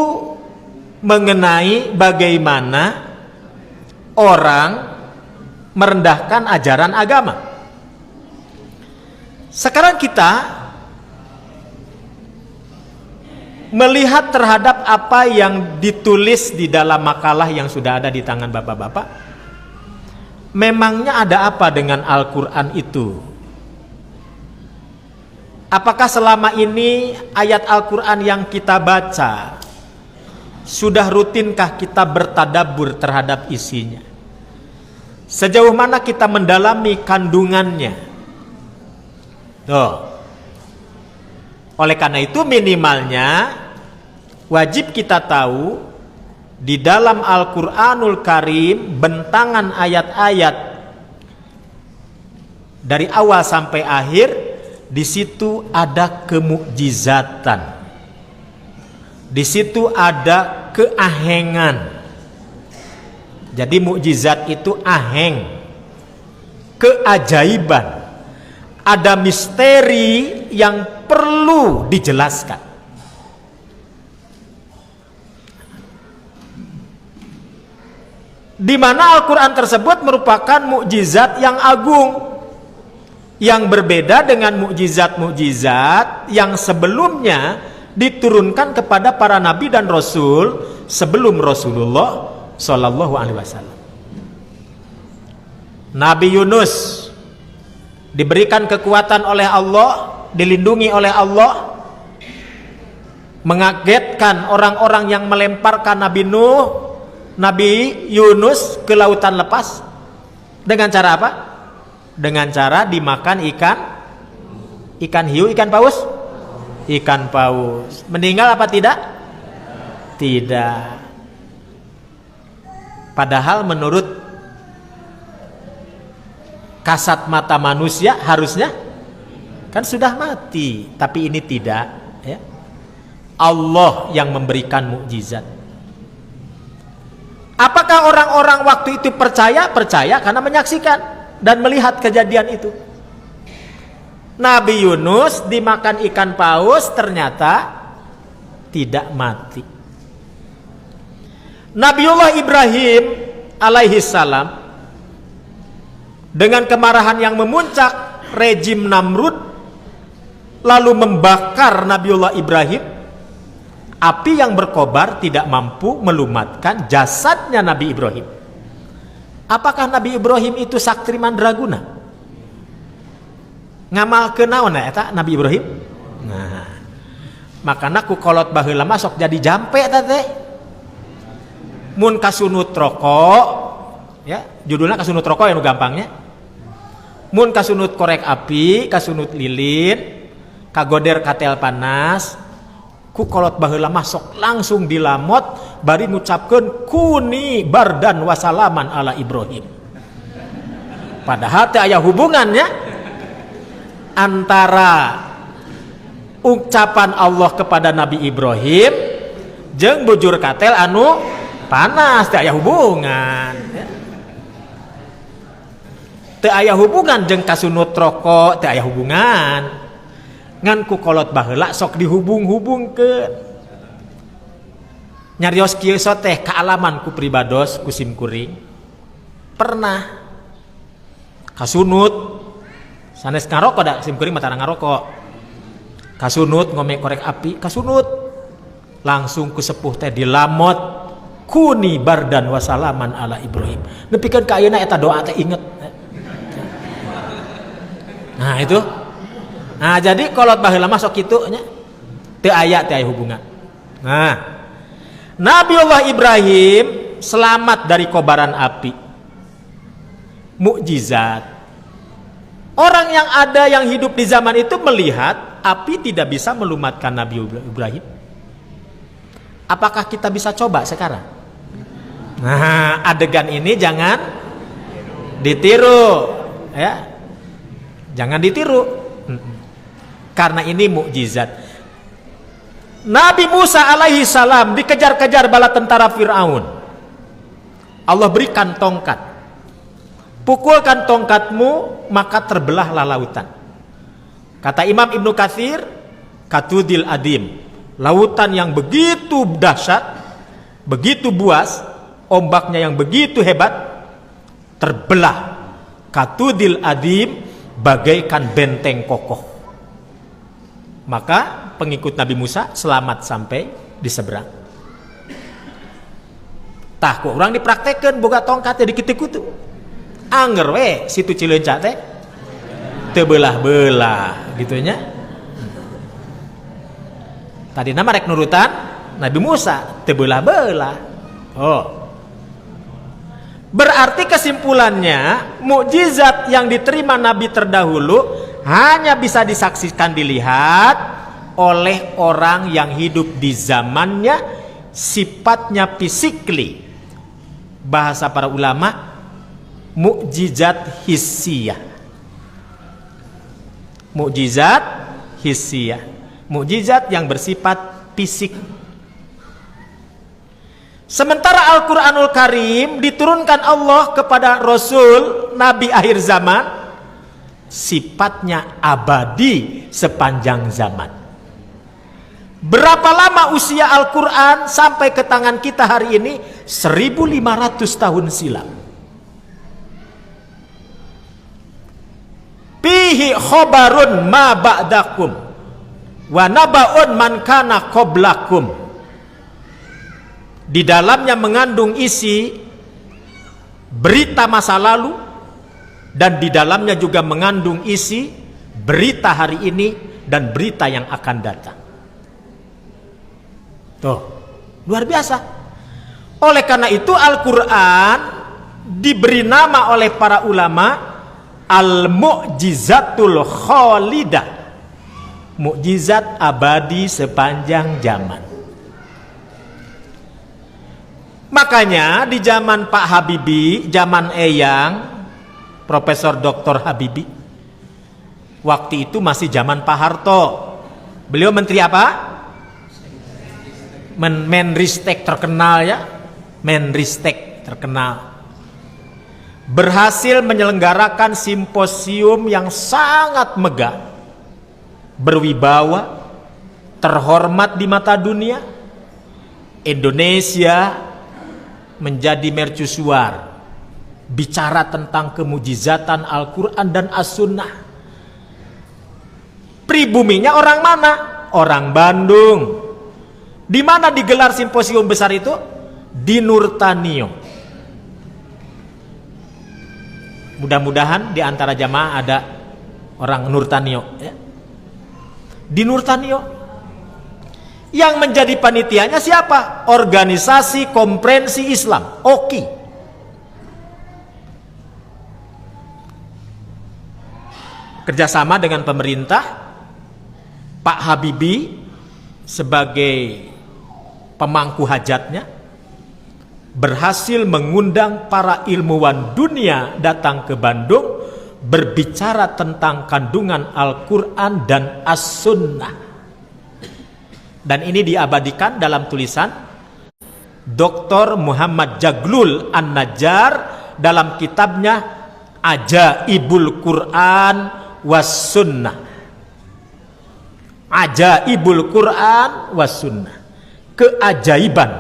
mengenai bagaimana orang merendahkan ajaran agama. Sekarang kita melihat terhadap apa yang ditulis di dalam makalah yang sudah ada di tangan bapak-bapak. Memangnya ada apa dengan Al-Quran itu? Apakah selama ini ayat Al-Quran yang kita baca sudah rutinkah kita bertadabbur terhadap isinya? Sejauh mana kita mendalami kandungannya? Tuh. Oleh karena itu minimalnya wajib kita tahu di dalam Al-Quranul Karim bentangan ayat-ayat dari awal sampai akhir, di situ ada kemukjizatan, di situ ada keahengan. Jadi mukjizat itu aheng, keajaiban, ada misteri yang perlu dijelaskan. Di mana Al-Quran tersebut merupakan mukjizat yang agung, yang berbeda dengan mukjizat-mukjizat yang sebelumnya diturunkan kepada para nabi dan rasul sebelum Rasulullah Sallallahu Alaihi Wasallam. Nabi Yunus diberikan kekuatan oleh Allah, dilindungi oleh Allah, mengagetkan orang-orang yang melemparkan Nabi Yunus ke lautan lepas. Dengan cara apa? Dengan cara dimakan ikan hiu, ikan paus. Ikan paus meninggal apa tidak? Tidak. Padahal menurut kasat mata manusia harusnya kan sudah mati, tapi ini tidak, ya. Allah yang memberikan mukjizat. Apakah orang-orang waktu itu percaya? Percaya karena menyaksikan dan melihat kejadian itu. Nabi Yunus dimakan ikan paus ternyata tidak mati. Nabiullah Ibrahim alaihi salam dengan kemarahan yang memuncak rejim Namrud lalu membakar Nabiullah Ibrahim. Api yang berkobar tidak mampu melumatkan jasadnya Nabi Ibrahim. Apakah Nabi Ibrahim itu sakti mandraguna? Ngamal kenaon eta Nabi Ibrahim? Nah, makana ku kolot baheula mah sok jadi jampe eta teh. Mun kasunut rokok, ya, judulnya kasunut rokok ya nu gampangnya. Mun kasunut korek api, kasunut lilin, kagoder katel panas, ku kolot baheula masuk langsung dilamot bari ngucapkeun kuni bardan wasalaman ala Ibrahim. Padahal teu aya hubungannya antara ucapan Allah kepada Nabi Ibrahim jeung bujur katel anu panas, teu aya hubungan. Teu aya hubungan jeung kasunut rokok, teu aya hubungan. Ngan ku kolot baheula sok dihubung-hubungkeun. Nyarios kieu teh kaalaman ku pribados ku simkuring. Pernah kasunut sanes ngarokok da simkuring mah tara ngarokok. Kasunut ngome korek api, kasunut langsung ku sepuh teh dilamot kuni bardan wasalaman ala Ibrahim. Nepikeun ka ayeuna eta doa teh inget. Nah itu. Nah jadi kolot baheula masuk kitu nya teu aya hubungan. Nah, Nabiullah Ibrahim selamat dari kobaran api. Mukjizat. Orang yang ada yang hidup di zaman itu melihat api tidak bisa melumatkan Nabi Ibrahim. Apakah kita bisa coba sekarang? Nah, adegan ini jangan ditiru, ya. Jangan ditiru. Karena ini mukjizat. Nabi Musa alaihi salam dikejar-kejar bala tentara Fir'aun. Allah berikan tongkat. Pukulkan tongkatmu maka terbelahlah lautan. Kata Imam Ibnu Katsir, katudil adim. Lautan yang begitu dahsyat, begitu buas, ombaknya yang begitu hebat, terbelah. Katudil adim, bagaikan benteng kokoh. Maka pengikut Nabi Musa selamat sampai di seberang. Tah ku urang dipraktekeun boga tongkatnya dikit-kutu. Anger we situ Cileunca teh teu beulah-beulah gitu nya. Tadi nama rek nurutan Nabi Musa tebelah-belah. Oh. Berarti kesimpulannya mukjizat yang diterima Nabi terdahulu hanya bisa disaksikan, dilihat oleh orang yang hidup di zamannya, sifatnya physically. Bahasa para ulama, mukjizat hissiyah. Mukjizat hissiyah, mukjizat yang bersifat fisik. Sementara Al-Quranul Karim diturunkan Allah kepada Rasul Nabi akhir zaman, sifatnya abadi sepanjang zaman. Berapa lama usia Al-Quran sampai ke tangan kita hari ini? 1500 tahun silam. Fihi khobarun ma ba'dakum wa naba'un man kana qablakum. Di dalamnya mengandung isi berita masa lalu, dan di dalamnya juga mengandung isi berita hari ini dan berita yang akan datang. Tuh, luar biasa. Oleh karena itu Al-Quran diberi nama oleh para ulama Al-Mu'jizatul Khalidah, mukjizat abadi sepanjang zaman. Makanya di zaman Pak Habibie, zaman Eyang, Profesor Dr. Habibie, waktu itu masih zaman Pak Harto. Beliau menteri apa? Menristek terkenal ya, Menristek terkenal. Berhasil menyelenggarakan simposium yang sangat megah, berwibawa, terhormat di mata dunia. Indonesia menjadi mercusuar, bicara tentang kemujizatan Al-Quran dan As-Sunnah. Pribuminya orang mana? Orang Bandung. Di mana digelar simposium besar itu? Di Nurtanio. Mudah-mudahan di antara jamaah ada orang Nurtanio ya. Di Nurtanio. Yang menjadi panitianya siapa? Organisasi Komprensi Islam, OKI. Kerjasama dengan pemerintah, Pak Habibie sebagai pemangku hajatnya berhasil mengundang para ilmuwan dunia datang ke Bandung berbicara tentang kandungan Al-Quran dan As-Sunnah. Dan ini diabadikan dalam tulisan Dr. Muhammad Jaglul An-Najjar dalam kitabnya Ajaibul Quran was Sunnah. Ajaibul Quran was Sunnah, keajaiban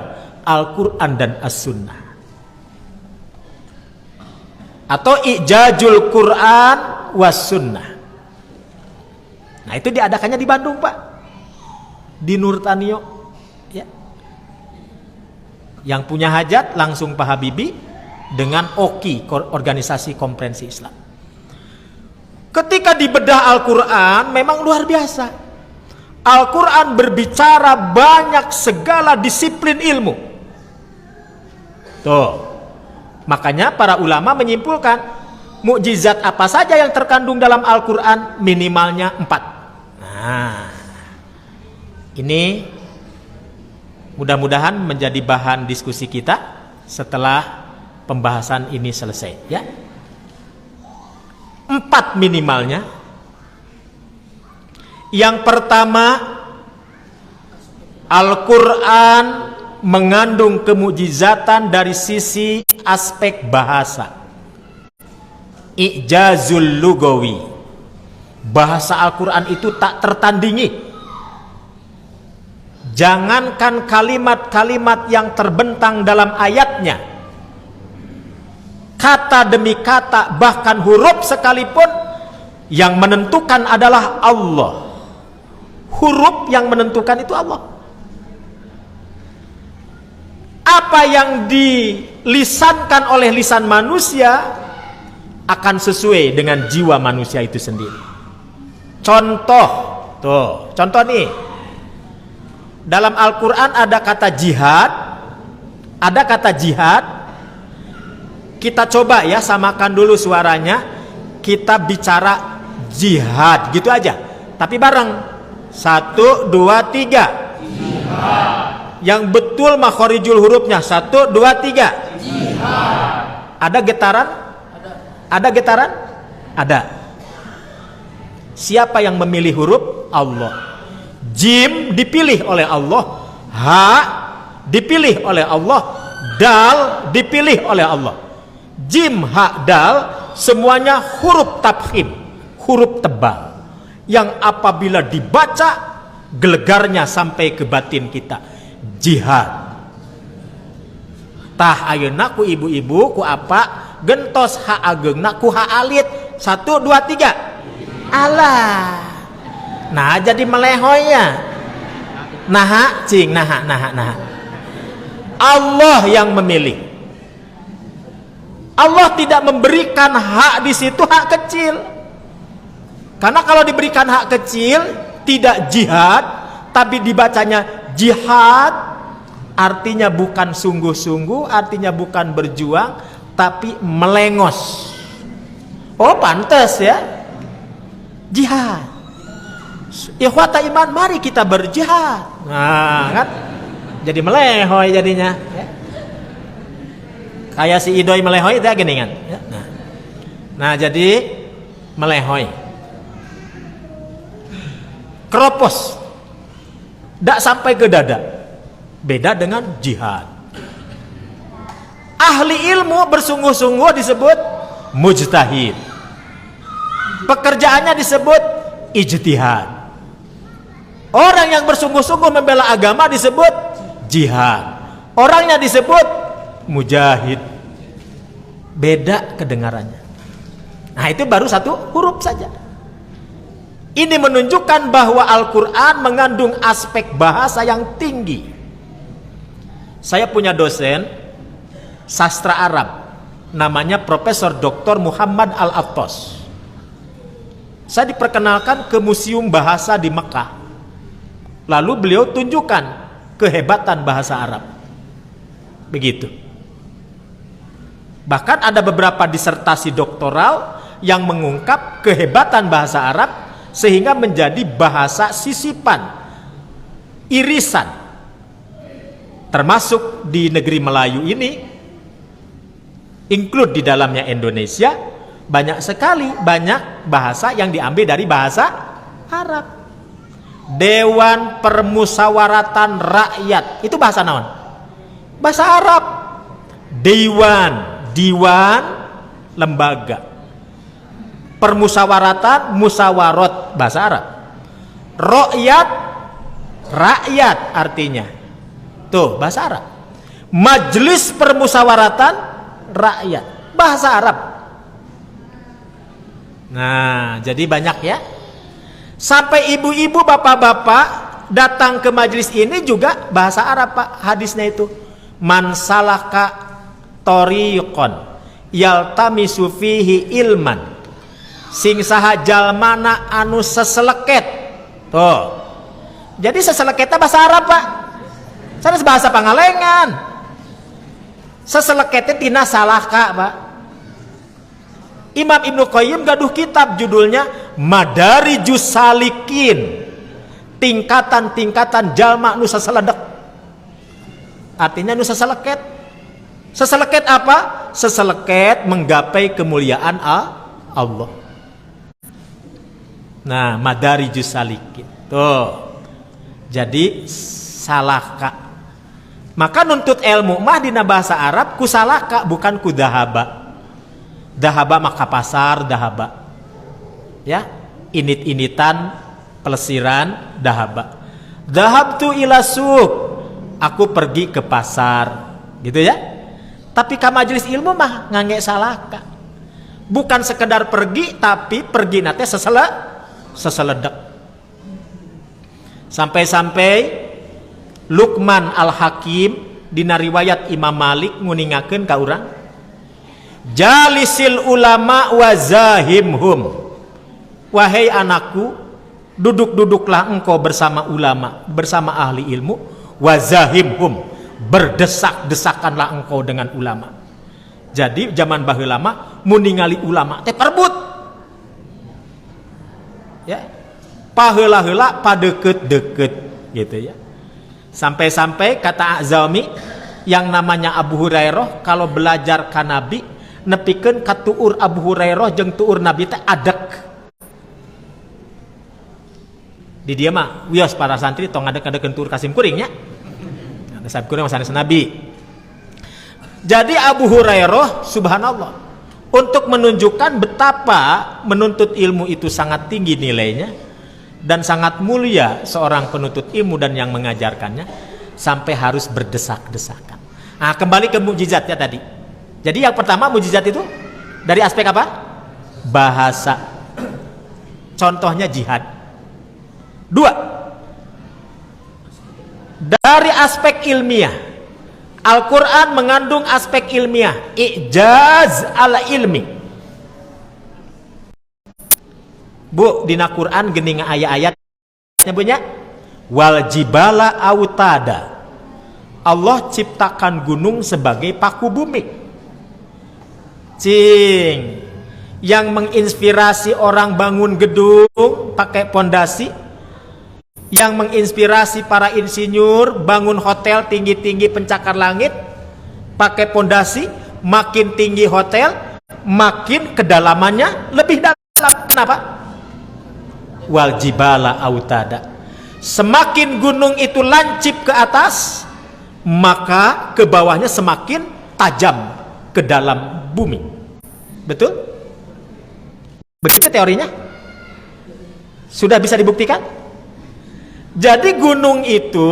Al-Quran dan As-Sunnah. Atau Ijazul Quran was Sunnah. Nah itu diadakannya di Bandung Pak, di Nurtanio ya. Yang punya hajat langsung Pak Habibie dengan OKI, Organisasi Komprensi Islam. Ketika dibedah Al-Quran memang luar biasa. Al-Quran berbicara banyak segala disiplin ilmu. Tuh, makanya para ulama menyimpulkan mukjizat apa saja yang terkandung dalam Al-Quran minimalnya 4. Nah, ini mudah-mudahan menjadi bahan diskusi kita setelah pembahasan ini selesai ya. 4 minimalnya. Yang pertama, Al-Quran mengandung kemujizatan dari sisi aspek bahasa. Ijazul lugawi. Bahasa Al-Quran itu tak tertandingi. Jangankan kalimat-kalimat yang terbentang dalam ayatnya, kata demi kata, bahkan huruf sekalipun, yang menentukan adalah Allah. Huruf yang menentukan itu Allah. Apa yang dilisankan oleh lisan manusia akan sesuai dengan jiwa manusia itu sendiri. Contoh, tuh, contoh nih. Dalam Al-Quran ada kata jihad, ada kata jihad. Kita coba ya, samakan dulu suaranya. Kita bicara jihad gitu aja, tapi bareng. 1, 2, 3. Jihad. Yang betul makhorijul hurufnya. 1, 2, 3. Jihad. Ada getaran? Ada getaran? Ada. Siapa yang memilih huruf? Allah. Jim dipilih oleh Allah, ha dipilih oleh Allah, dal dipilih oleh Allah. Jim, ha, dal semuanya huruf tafkhim, huruf tebal yang apabila dibaca gelegarnya sampai ke batin kita. Jihad. Tah ayeuna ku ibu-ibu ku apa gentos ha ageungna ku ha alit. 1, 2, 3. Alah. Nah, jadi melehoynya. Nah, cing, nah. Allah yang memilih. Allah tidak memberikan hak di situ hak kecil. Karena kalau diberikan hak kecil tidak jihad, tapi dibacanya jihad, artinya bukan sungguh-sungguh, artinya bukan berjuang, tapi melengos. Oh, pantas ya. Jihad. Ikhwata iman, mari kita berjihad. Nah, kan? Jadi melehoy jadinya. Ya. Kayak si Idoy melehoy itu gini kan. Ya. Nah, jadi melehoy. Keropos. Tidak sampai ke dada. Beda dengan jihad. Ahli ilmu bersungguh-sungguh disebut mujtahid. Pekerjaannya disebut ijtihad. Orang yang bersungguh-sungguh membela agama disebut jihad. Orangnya disebut mujahid. Beda kedengarannya. Nah, itu baru 1 huruf saja. Ini menunjukkan bahwa Al-Quran mengandung aspek bahasa yang tinggi. Saya punya dosen sastra Arab, namanya Profesor Dr. Muhammad Al-Attas. Saya diperkenalkan ke Museum Bahasa di Mekah. Lalu beliau tunjukkan kehebatan bahasa Arab. Begitu. Bahkan ada beberapa disertasi doktoral yang mengungkap kehebatan bahasa Arab sehingga menjadi bahasa sisipan, irisan. Termasuk di negeri Melayu ini, include di dalamnya Indonesia, banyak sekali bahasa yang diambil dari bahasa Arab. Dewan Permusawaratan Rakyat itu bahasa naon? Bahasa Arab. Diwan lembaga. Permusawaratan, musawarot bahasa Arab. Rakyat artinya. Tuh bahasa Arab. Majelis Permusawaratan Rakyat bahasa Arab. Nah, jadi banyak ya. Sampai ibu-ibu, bapak-bapak datang ke majelis ini juga bahasa Arab, Pak. Hadisnya itu man salaka tariqon yaltamisu fihi ilman, sing saha jalmana anu seseleket. Tuh. Jadi seseleketnya bahasa Arab, Pak. Sanes bahasa Pangalengan. Seseleketnya tina salaka, Pak. Imam Ibnu Qayyim gaduh kitab judulnya Madarijus Salikin, tingkatan-tingkatan jalma nu sasaledek. Artinya nu sasaleket. Sasaleket apa? Sasaleket menggapai kemuliaan Allah. Nah, Madarijus Salikin. Tuh. Jadi salaka. Maka nuntut ilmu mah dina bahasa Arab ku salaka bukan ku dahaba. Dahaba maka pasar, dahaba. Ya, init-initan, pelesiran, dahaba. Dahabtu ila suq, aku pergi ke pasar, gitu ya. Tapi ka majelis ilmu mah ngangge salaka. Bukan sekedar pergi, tapi pergi nate seseledek. Sampai-sampai Luqman Al-Hakim dina riwayat Imam Malik nguningakeun ka urang, jalisil ulama wa zahimhum, wahai anakku, Duduk-duduklah engkau bersama ulama, bersama ahli ilmu, wazahimhum, berdesak-desakanlah engkau dengan ulama. Jadi zaman baheula mah mun ningali ulama teh perebut. Ya. Paheula-heula padeukeut-deukeut gitu ya. Sampai-sampai kata Azami yang namanya Abu Hurairah kalau belajar ka Nabi nepikeun ka tuur Abu Hurairah jeung tuur Nabi teh adek. Di dia mah wios para santri tong ngadek-ngadekeun tuur Kasim Kuring nya. Kasim Kuring sanes Nabi. Jadi Abu Hurairah subhanallah untuk menunjukkan betapa menuntut ilmu itu sangat tinggi nilainya dan sangat mulia seorang penuntut ilmu dan yang mengajarkannya sampai harus berdesak-desakan. Nah, kembali ke mukjizatnya tadi. Jadi yang pertama mukjizat itu dari aspek apa? Bahasa. Contohnya jihad. 2. Dari aspek ilmiah. Al-Quran mengandung aspek ilmiah. I'jaz ala ilmi. Bu, dina Quran geuning ayat-ayatnya punya wal jibala autada. Allah ciptakan gunung sebagai paku bumi. Cing. Yang menginspirasi orang bangun gedung pakai pondasi, yang menginspirasi para insinyur bangun hotel tinggi-tinggi pencakar langit pakai pondasi, makin tinggi hotel makin kedalamannya lebih dalam. Kenapa? Wal jibala autada. Semakin gunung itu lancip ke atas, maka ke bawahnya semakin tajam ke dalam bumi. Betul? Begitu teorinya? Sudah bisa dibuktikan? Jadi gunung itu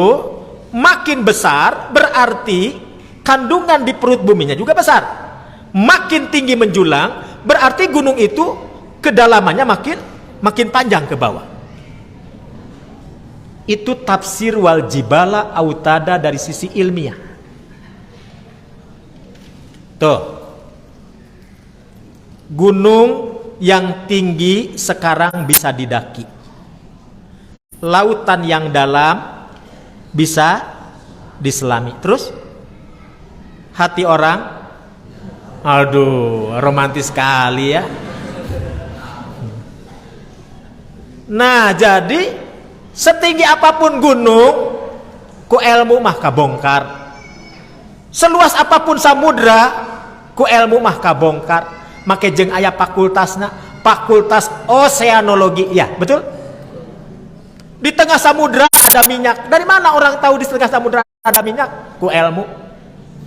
makin besar berarti kandungan di perut buminya juga besar. Makin tinggi menjulang berarti gunung itu kedalamannya makin panjang ke bawah. Itu tafsir wal jibala autada dari sisi ilmiah. Tuh. Gunung yang tinggi sekarang bisa didaki. Lautan yang dalam bisa diselami. Terus hati orang, aduh, romantis sekali ya. Nah, jadi setinggi apapun gunung, ku ilmu mah kabongkar. Seluas apapun samudra, ku ilmu mah kabongkar. Make jeung aya fakultasna, fakultas oseanologi, ya betul? Di tengah samudra ada minyak. Dari mana orang tahu di tengah samudra ada minyak? Ku ilmu.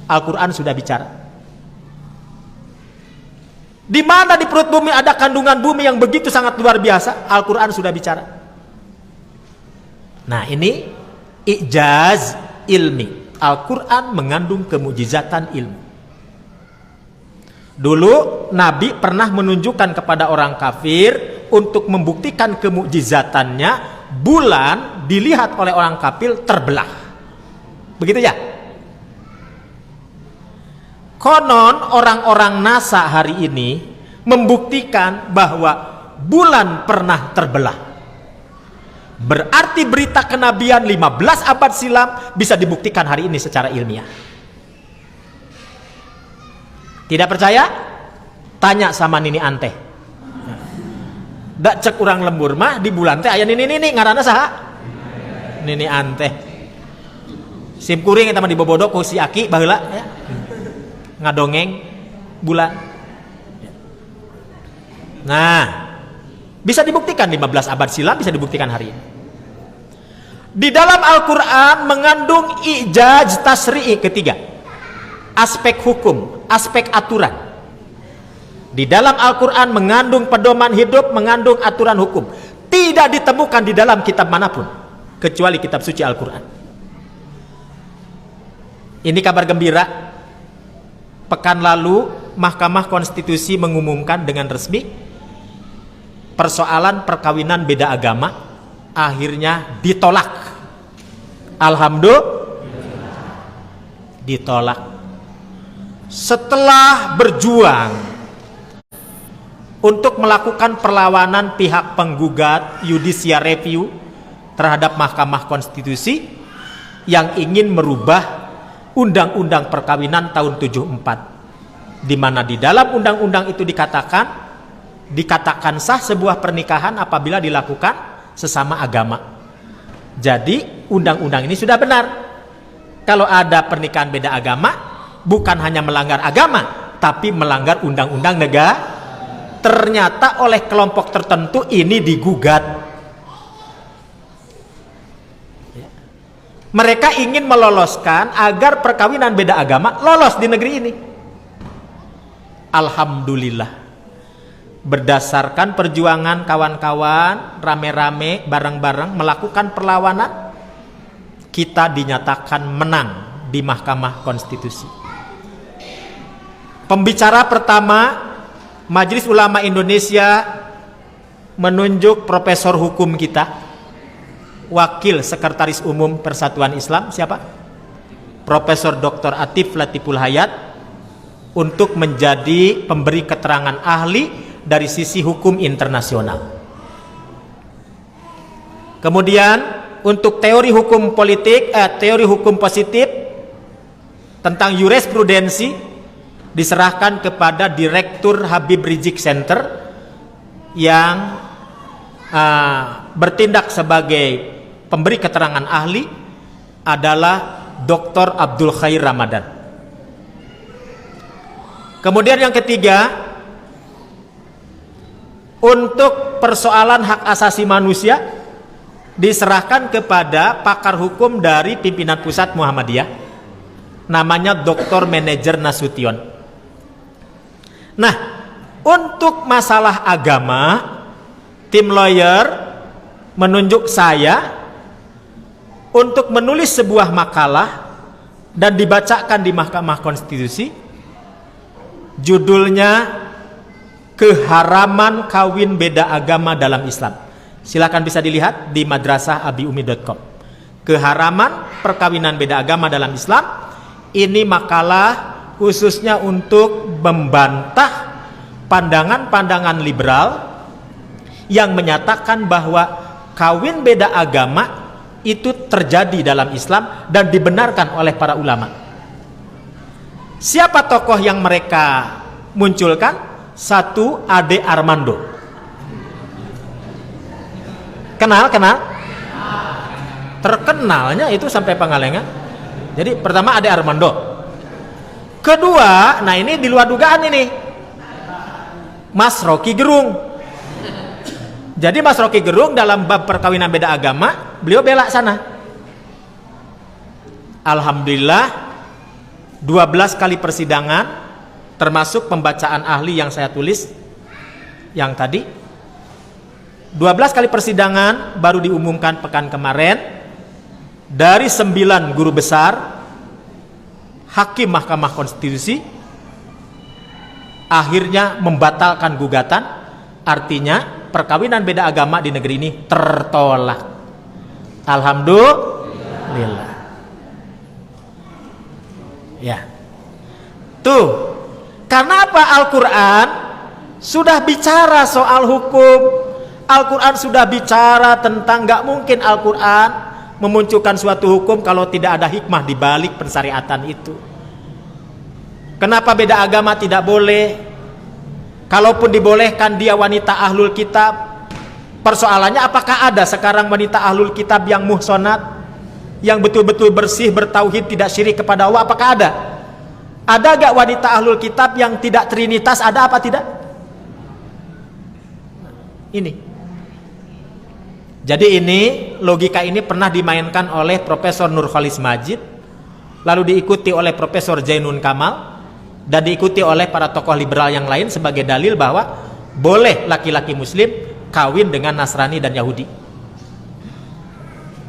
Al-Quran sudah bicara. Di mana di perut bumi ada kandungan bumi yang begitu sangat luar biasa? Al-Quran sudah bicara. Nah, ini i'jaz ilmi. Al-Quran mengandung kemujizatan ilmu. Dulu Nabi pernah menunjukkan kepada orang kafir untuk membuktikan kemujizatannya, bulan dilihat oleh orang kafir terbelah. Begitu ya? Konon orang-orang NASA hari ini membuktikan bahwa bulan pernah terbelah. Berarti berita kenabian 15 abad silam bisa dibuktikan hari ini secara ilmiah. Tidak percaya? Tanya sama Nini Anteh. Dak cek urang lembur mah di bulan teh aya nini ngaranna saha? Nini Anteh. Sim kuring eta mah dibobodok ku si Aki baheula ya. Ngadongeng bulan. Nah, bisa dibuktikan 15 abad silam, bisa dibuktikan hari ini. Di dalam Al-Quran mengandung i'jaz tasri'i ketiga. Aspek hukum, aspek aturan. Di dalam Al-Quran mengandung pedoman hidup, mengandung aturan hukum. Tidak ditemukan di dalam kitab manapun kecuali kitab suci Al-Quran. Ini kabar gembira. Pekan lalu Mahkamah Konstitusi mengumumkan dengan resmi persoalan perkawinan beda agama akhirnya ditolak. Alhamdulillah ditolak. Setelah berjuang untuk melakukan perlawanan pihak penggugat judicial review terhadap Mahkamah Konstitusi yang ingin merubah Undang-Undang Perkawinan tahun 74, di mana di dalam undang-undang itu dikatakan sah sebuah pernikahan apabila dilakukan sesama agama. Jadi undang-undang ini sudah benar. Kalau ada pernikahan beda agama, bukan hanya melanggar agama, tapi melanggar undang-undang negara. Ternyata oleh kelompok tertentu ini digugat. Mereka ingin meloloskan agar perkawinan beda agama lolos di negeri ini. Alhamdulillah, berdasarkan perjuangan kawan-kawan rame-rame bareng-bareng melakukan perlawanan, kita dinyatakan menang di Mahkamah Konstitusi. Pembicara pertama, Majelis Ulama Indonesia menunjuk profesor hukum kita, Wakil Sekretaris Umum Persatuan Islam, siapa? Profesor Dr. Atif Latiful Hayat, untuk menjadi pemberi keterangan ahli dari sisi hukum internasional. Kemudian untuk teori hukum politik, teori hukum positif tentang jurisprudensi diserahkan kepada Direktur Habib Rizik Center yang bertindak sebagai pemberi keterangan ahli adalah Dr. Abdul Khair Ramadan. Kemudian yang ketiga, untuk persoalan hak asasi manusia diserahkan kepada pakar hukum dari pimpinan pusat Muhammadiyah, namanya Dr. Manager Nasution. Nah, untuk masalah agama, tim lawyer menunjuk saya untuk menulis sebuah makalah dan dibacakan di Mahkamah Konstitusi. Judulnya Keharaman Kawin Beda Agama dalam Islam. Silakan bisa dilihat di madrasahabiumi.com. Keharaman perkawinan beda agama dalam Islam. Ini makalah khususnya untuk membantah pandangan-pandangan liberal yang menyatakan bahwa kawin beda agama itu terjadi dalam Islam dan dibenarkan oleh para ulama. Siapa tokoh yang mereka munculkan? Satu, Ade Armando. Kenal? Terkenalnya itu sampai Pangalengan. Jadi pertama Ade Armando. Kedua, nah ini di luar dugaan ini, Mas Rocky Gerung. Jadi Mas Rocky Gerung dalam bab perkawinan beda agama, beliau bela sana. Alhamdulillah, 12 kali persidangan, termasuk pembacaan ahli yang saya tulis yang tadi. 12 kali persidangan baru diumumkan pekan kemarin. Dari 9 guru besar Hakim Mahkamah Konstitusi akhirnya membatalkan gugatan, artinya perkawinan beda agama di negeri ini tertolak. Alhamdulillah. Ya. Tuh, karena apa? Al-Quran sudah bicara soal hukum. Al-Quran sudah bicara tentang gak mungkin Al-Quran memunculkan suatu hukum kalau tidak ada hikmah di balik pensyariatan itu. Kenapa beda agama tidak boleh? Kalaupun dibolehkan dia wanita ahlul kitab, persoalannya apakah ada sekarang wanita ahlul kitab yang muhsonat, yang betul-betul bersih, bertauhid, tidak syirik kepada Allah? Apakah ada? Ada gak wanita ahlul kitab yang tidak trinitas? Ada apa tidak? Ini. Jadi ini, logika ini pernah dimainkan oleh Profesor Nurkhalis Majid, lalu diikuti oleh Profesor Jainun Kamal, dan diikuti oleh para tokoh liberal yang lain sebagai dalil bahwa boleh laki-laki muslim kawin dengan Nasrani dan Yahudi.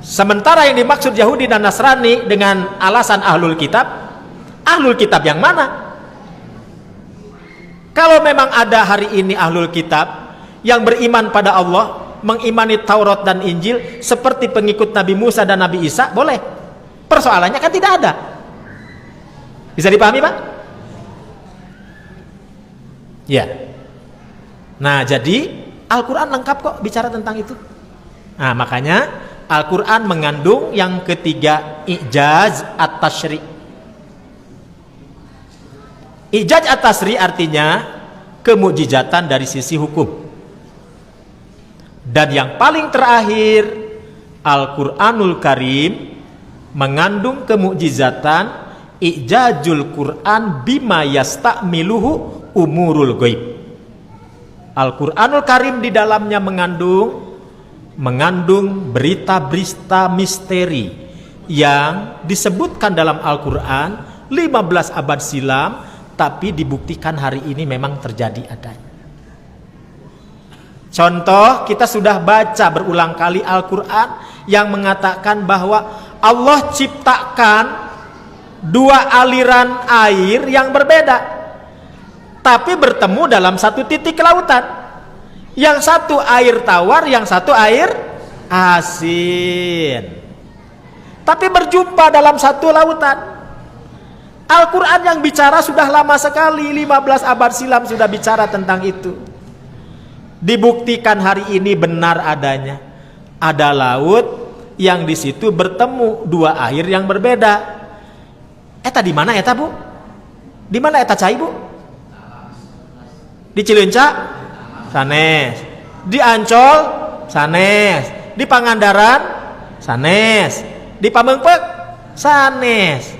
Sementara yang dimaksud Yahudi dan Nasrani dengan alasan ahlul kitab yang mana? Kalau memang ada hari ini ahlul kitab yang beriman pada Allah, mengimani Taurat dan Injil seperti pengikut Nabi Musa dan Nabi Isa, boleh. Persoalannya kan tidak ada. Bisa dipahami, Pak? Ya. Nah, jadi Al-Quran lengkap kok bicara tentang itu. Nah, makanya Al-Quran mengandung yang ketiga, i'jaz at-tashri'. I'jaz at-tashri' artinya kemukjizatan dari sisi hukum. Dan yang paling terakhir, Al-Quranul Karim mengandung kemukjizatan i'jazul Quran bima yasta'miluhu umurul ghaib. Al-Quranul Karim di dalamnya mengandung berita-berita misteri yang disebutkan dalam Al-Quran 15 abad silam, tapi dibuktikan hari ini memang terjadi adanya. Contoh, kita sudah baca berulang kali Al-Quran yang mengatakan bahwa Allah ciptakan dua aliran air yang berbeda, tapi bertemu dalam satu titik lautan. Yang satu air tawar, yang satu air asin, tapi berjumpa dalam satu lautan. Al-Quran yang bicara sudah lama sekali, 15 abad silam sudah bicara tentang itu. Dibuktikan hari ini benar adanya. Ada laut yang di situ bertemu dua air yang berbeda. Eta di mana eta, Bu? Di mana eta cai, Bu? Di Cileunca? Sanes. Di Ancol? Sanes. Di Pangandaran? Sanes. Di Pameungpeuk? Sanes.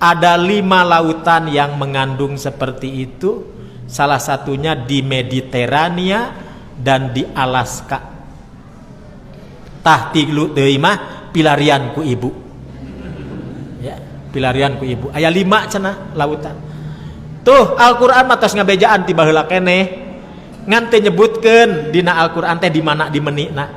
Ada 5 lautan yang mengandung seperti itu. Salah satunya di Mediterania dan di Alaska. Tah tilu deui mah pilarian ku ibu. Ya, pilarian ku ibu. Aya 5 cenah lautan. Tuh Al-Qur'an mah tos ngabejaan ti baheula keneh. Ngan teu nyebutkeun dina Al-Qur'an teh di mana di menina.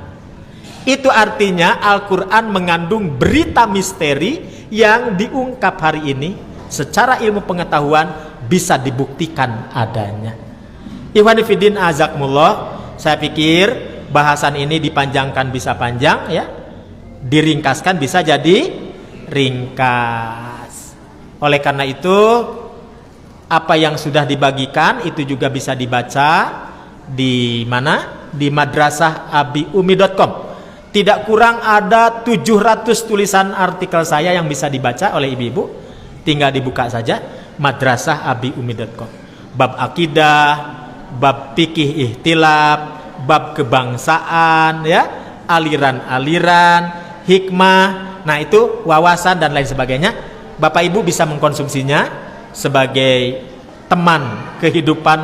Itu artinya Al-Qur'an mengandung berita misteri yang diungkap hari ini secara ilmu pengetahuan bisa dibuktikan adanya. Ikhwani fiddin azakmullah, saya pikir bahasan ini dipanjangkan bisa panjang ya, diringkaskan bisa jadi ringkas. Oleh karena itu, apa yang sudah dibagikan itu juga bisa dibaca di mana? Di madrasahabiumi.com. Tidak kurang ada 700 tulisan artikel saya yang bisa dibaca oleh ibu-ibu. Tinggal dibuka saja madrasahabiumi.com. Bab akidah, bab fikih ihtilaf, bab kebangsaan ya, aliran-aliran, hikmah. Nah, itu wawasan dan lain sebagainya. Bapak Ibu bisa mengkonsumsinya sebagai teman kehidupan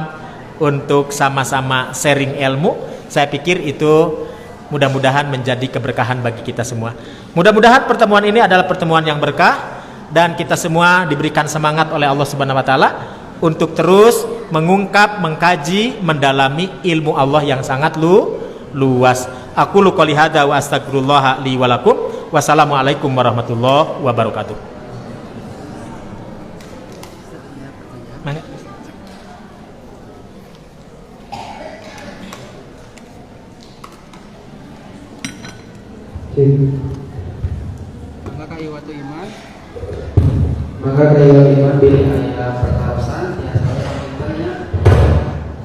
untuk sama-sama sharing ilmu. Saya pikir itu mudah-mudahan menjadi keberkahan bagi kita semua. Mudah-mudahan pertemuan ini adalah pertemuan yang berkah dan kita semua diberikan semangat oleh Allah Subhanahu wa taala untuk terus mengungkap, mengkaji, mendalami ilmu Allah yang sangat luas. Aku qouli hadza wa astaghfirullah li wa lakum. Wassalamualaikum warahmatullahi wabarakatuh. Mana? Maka iwatu iman, maka kaya iman pilih ayat pertarusan ya saya sampaikannya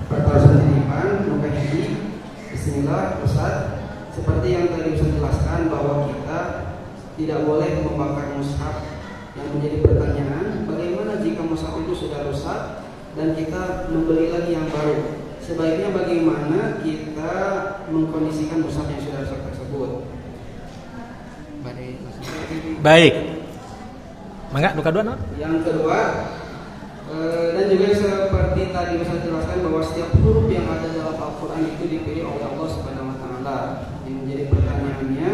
pertarusan iman maka ini bismillah Ustaz, seperti yang tadi Ustaz jelaskan bahwa kita tidak boleh membakar mushaf. Yang menjadi pertanyaan, bagaimana jika mushaf itu sudah rusak dan kita membeli lagi yang baru? Sebaiknya bagaimana kita mengkondisikan mushaf yang sudah rusak tersebut? Baik. Mangga duka dua no? Yang kedua, dan juga seperti tadi Ustaz jelaskan bahwa setiap huruf yang ada dalam Al-Quran itu dipilih oleh Allah Subhanahu wa taala. Yang menjadi pertanyaannya,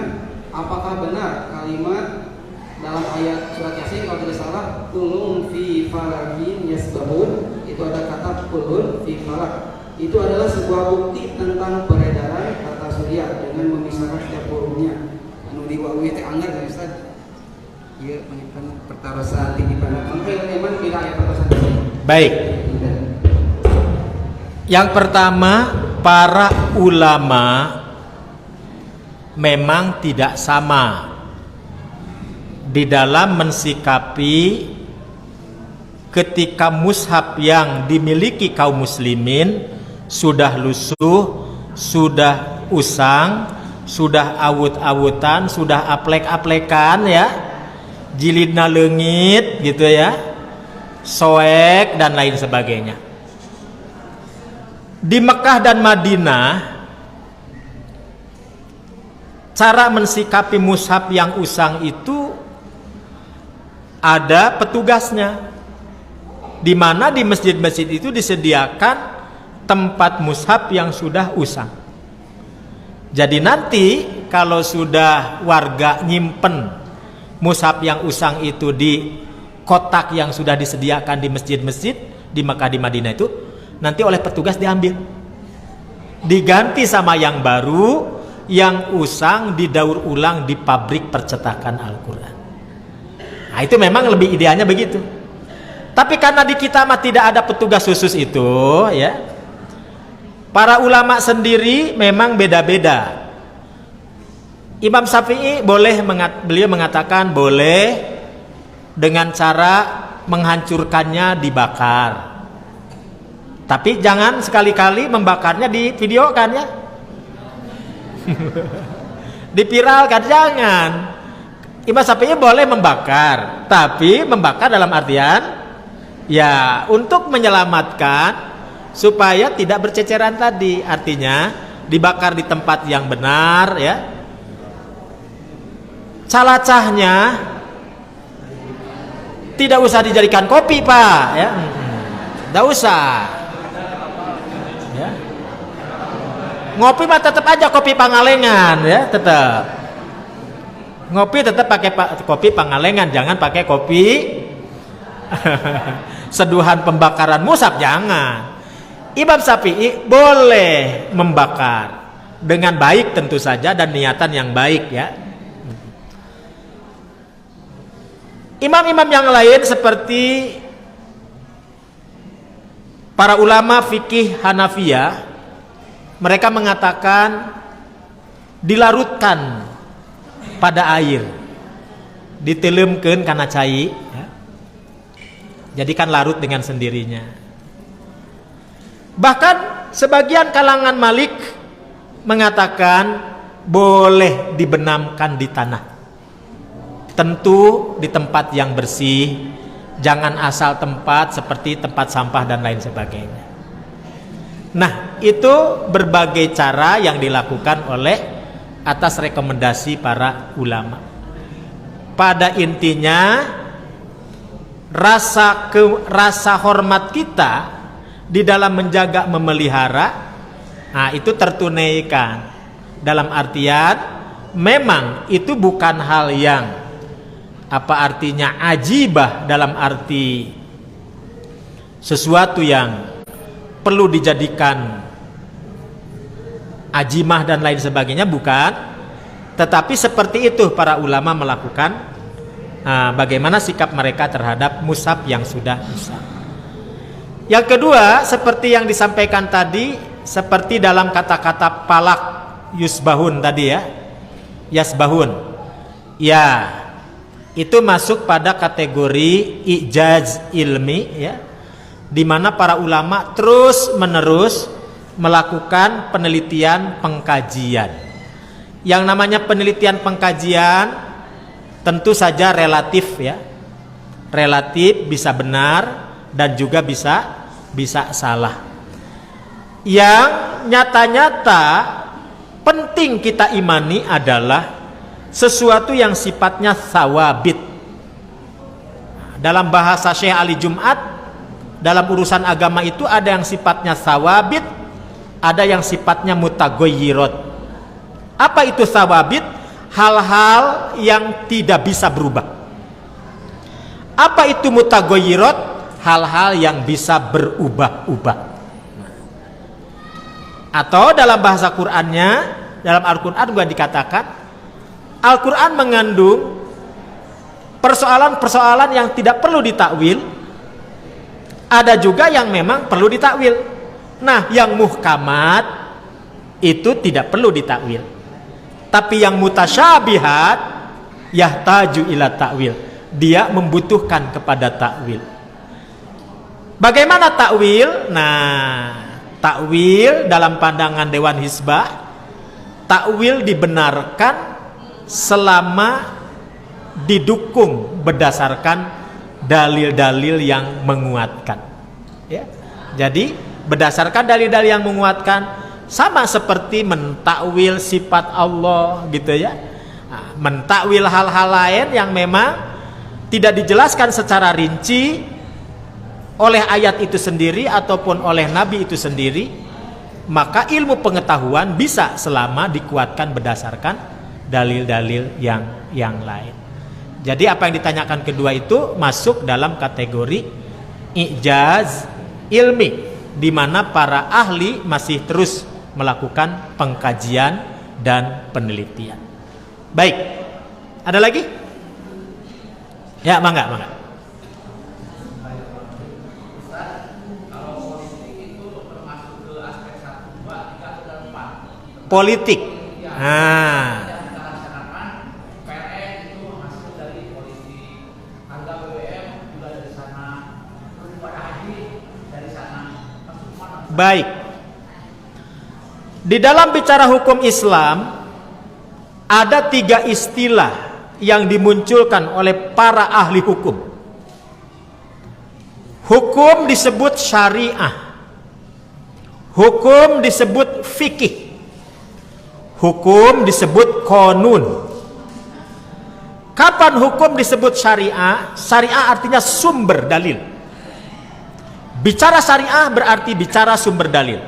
apakah benar kalimat dalam ayat surat Yasin kalau tidak salah kulun fi falakin yasbahun, itu ada kata kulun fi falak. Itu adalah sebuah bukti tentang peredaran tata surya dengan memisahkan setiap hurufnya. Di wawi teh anggar dari Ustaz. Ieu menyebutkan pertarusan tinggi pada mangka iman bila ayat pertarusan. Baik. Yang pertama, para ulama memang tidak sama di dalam mensikapi ketika mushaf yang dimiliki kaum muslimin sudah lusuh, sudah usang, sudah awut-awutan, sudah aplek-aplekan ya, jilidna leungit gitu ya, soek dan lain sebagainya. Di Mekah dan Madinah, cara mensikapi mushaf yang usang itu ada petugasnya, di mana di masjid-masjid itu disediakan tempat mushaf yang sudah usang. Jadi nanti kalau sudah warga nyimpen mushaf yang usang itu di kotak yang sudah disediakan di masjid-masjid di Mekah di Madinah itu, nanti oleh petugas diambil, diganti sama yang baru, yang usang didaur ulang di pabrik percetakan Al-Quran. Nah itu memang lebih idealnya begitu. Tapi karena di kita mah tidak ada petugas khusus itu ya, para ulama sendiri memang beda-beda. Imam Syafi'i beliau mengatakan boleh dengan cara menghancurkannya dibakar. Tapi jangan sekali-kali membakarnya di video kan ya. Dipiralkan, jangan. Imam Syafi'i boleh membakar, tapi membakar dalam artian ya untuk menyelamatkan supaya tidak berceceran tadi. Artinya dibakar di tempat yang benar ya. Calacahnya tidak usah dijadikan kopi Pak ya. Tidak usah ya. Ngopi mah tetap aja kopi Pangalengan ya, tetap. Ngopi tetap pakai kopi Pangalengan, jangan pakai kopi seduhan pembakaran mushaf, jangan. Imam Syafi'i boleh membakar dengan baik tentu saja dan niatan yang baik ya. Imam-imam yang lain seperti para ulama fikih Hanafiyah, mereka mengatakan dilarutkan pada air, ditelemkeun kana cai ya. Jadi kan larut dengan sendirinya. Bahkan sebagian kalangan Malik mengatakan boleh dibenamkan di tanah, tentu di tempat yang bersih, jangan asal tempat seperti tempat sampah dan lain sebagainya. Nah itu berbagai cara yang dilakukan oleh atas rekomendasi para ulama. Pada intinya rasa hormat kita di dalam menjaga memelihara, nah itu tertunaikan. Dalam artian memang itu bukan hal yang apa artinya ajibah, dalam arti sesuatu yang perlu dijadikan ajimah dan lain sebagainya, bukan. Tetapi seperti itu para ulama melakukan bagaimana sikap mereka terhadap mushaf yang sudah usang. Yang kedua, seperti yang disampaikan tadi, seperti dalam kata-kata palak yusbahun tadi ya, yasbahun ya, itu masuk pada kategori ijaz ilmi ya, di mana para ulama terus menerus melakukan penelitian pengkajian. Yang namanya penelitian pengkajian tentu saja relatif ya, relatif, bisa benar dan juga bisa salah. Yang nyata-nyata penting kita imani adalah sesuatu yang sifatnya sawabit. Dalam bahasa Syekh Ali Jumat, dalam urusan agama itu ada yang sifatnya sawabit, ada yang sifatnya mutagoyirot. Apa itu sawabit? Hal-hal yang tidak bisa berubah. Apa itu mutagoyirot? Hal-hal yang bisa berubah-ubah. Atau dalam bahasa Qur'annya, dalam Al-Quran juga dikatakan Al-Quran mengandung persoalan-persoalan yang tidak perlu ditakwil, ada juga yang memang perlu ditakwil. Nah, yang muhkamat itu tidak perlu ditakwil, tapi yang mutasyabihat yahtaju ila takwil, dia membutuhkan kepada takwil. Bagaimana takwil? Nah, takwil dalam pandangan Dewan Hizbah, takwil dibenarkan selama didukung berdasarkan dalil-dalil yang menguatkan. Ya. Jadi berdasarkan dalil-dalil yang menguatkan, sama seperti mentakwil sifat Allah gitu ya. Nah, mentakwil hal-hal lain yang memang tidak dijelaskan secara rinci oleh ayat itu sendiri ataupun oleh Nabi itu sendiri, maka ilmu pengetahuan bisa selama dikuatkan berdasarkan dalil-dalil yang lain. Jadi apa yang ditanyakan kedua itu masuk dalam kategori i'jaz ilmi, di mana para ahli masih terus melakukan pengkajian dan penelitian. Baik, ada lagi? Ya, mangga. Politik. Nah, baik. Di dalam bicara hukum Islam ada 3 istilah yang dimunculkan oleh para ahli hukum. Hukum disebut syariah, hukum disebut fikih, hukum disebut qanun. Kapan hukum disebut syariah? Syariah artinya sumber dalil. Bicara syariah berarti bicara sumber dalil.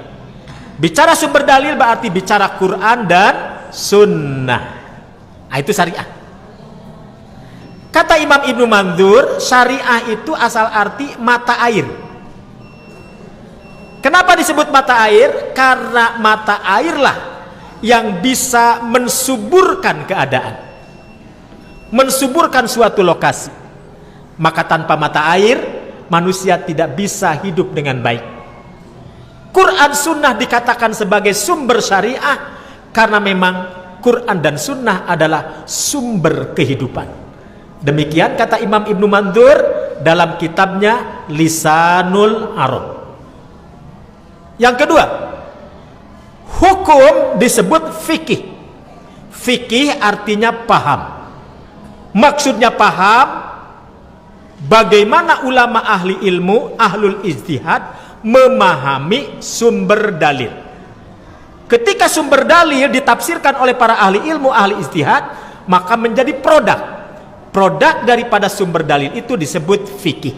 Bicara sumber dalil berarti bicara Quran dan sunnah. Nah, itu syariah. Kata Imam Ibnu Mandzur, syariah itu asal arti mata air. Kenapa disebut mata air? Karena mata airlah yang bisa mensuburkan keadaan, mensuburkan suatu lokasi. Maka tanpa mata air, manusia tidak bisa hidup dengan baik. Quran sunnah dikatakan sebagai sumber syariah karena memang Quran dan sunnah adalah sumber kehidupan. Demikian kata Imam Ibnu Mandzur dalam kitabnya Lisanul Arab. Yang kedua, hukum disebut fikih. Fikih artinya paham. Maksudnya paham bagaimana ulama ahli ilmu, ahlul ijtihad memahami sumber dalil. Ketika sumber dalil ditafsirkan oleh para ahli ilmu, ahli ijtihad, maka menjadi produk daripada sumber dalil itu disebut fikih.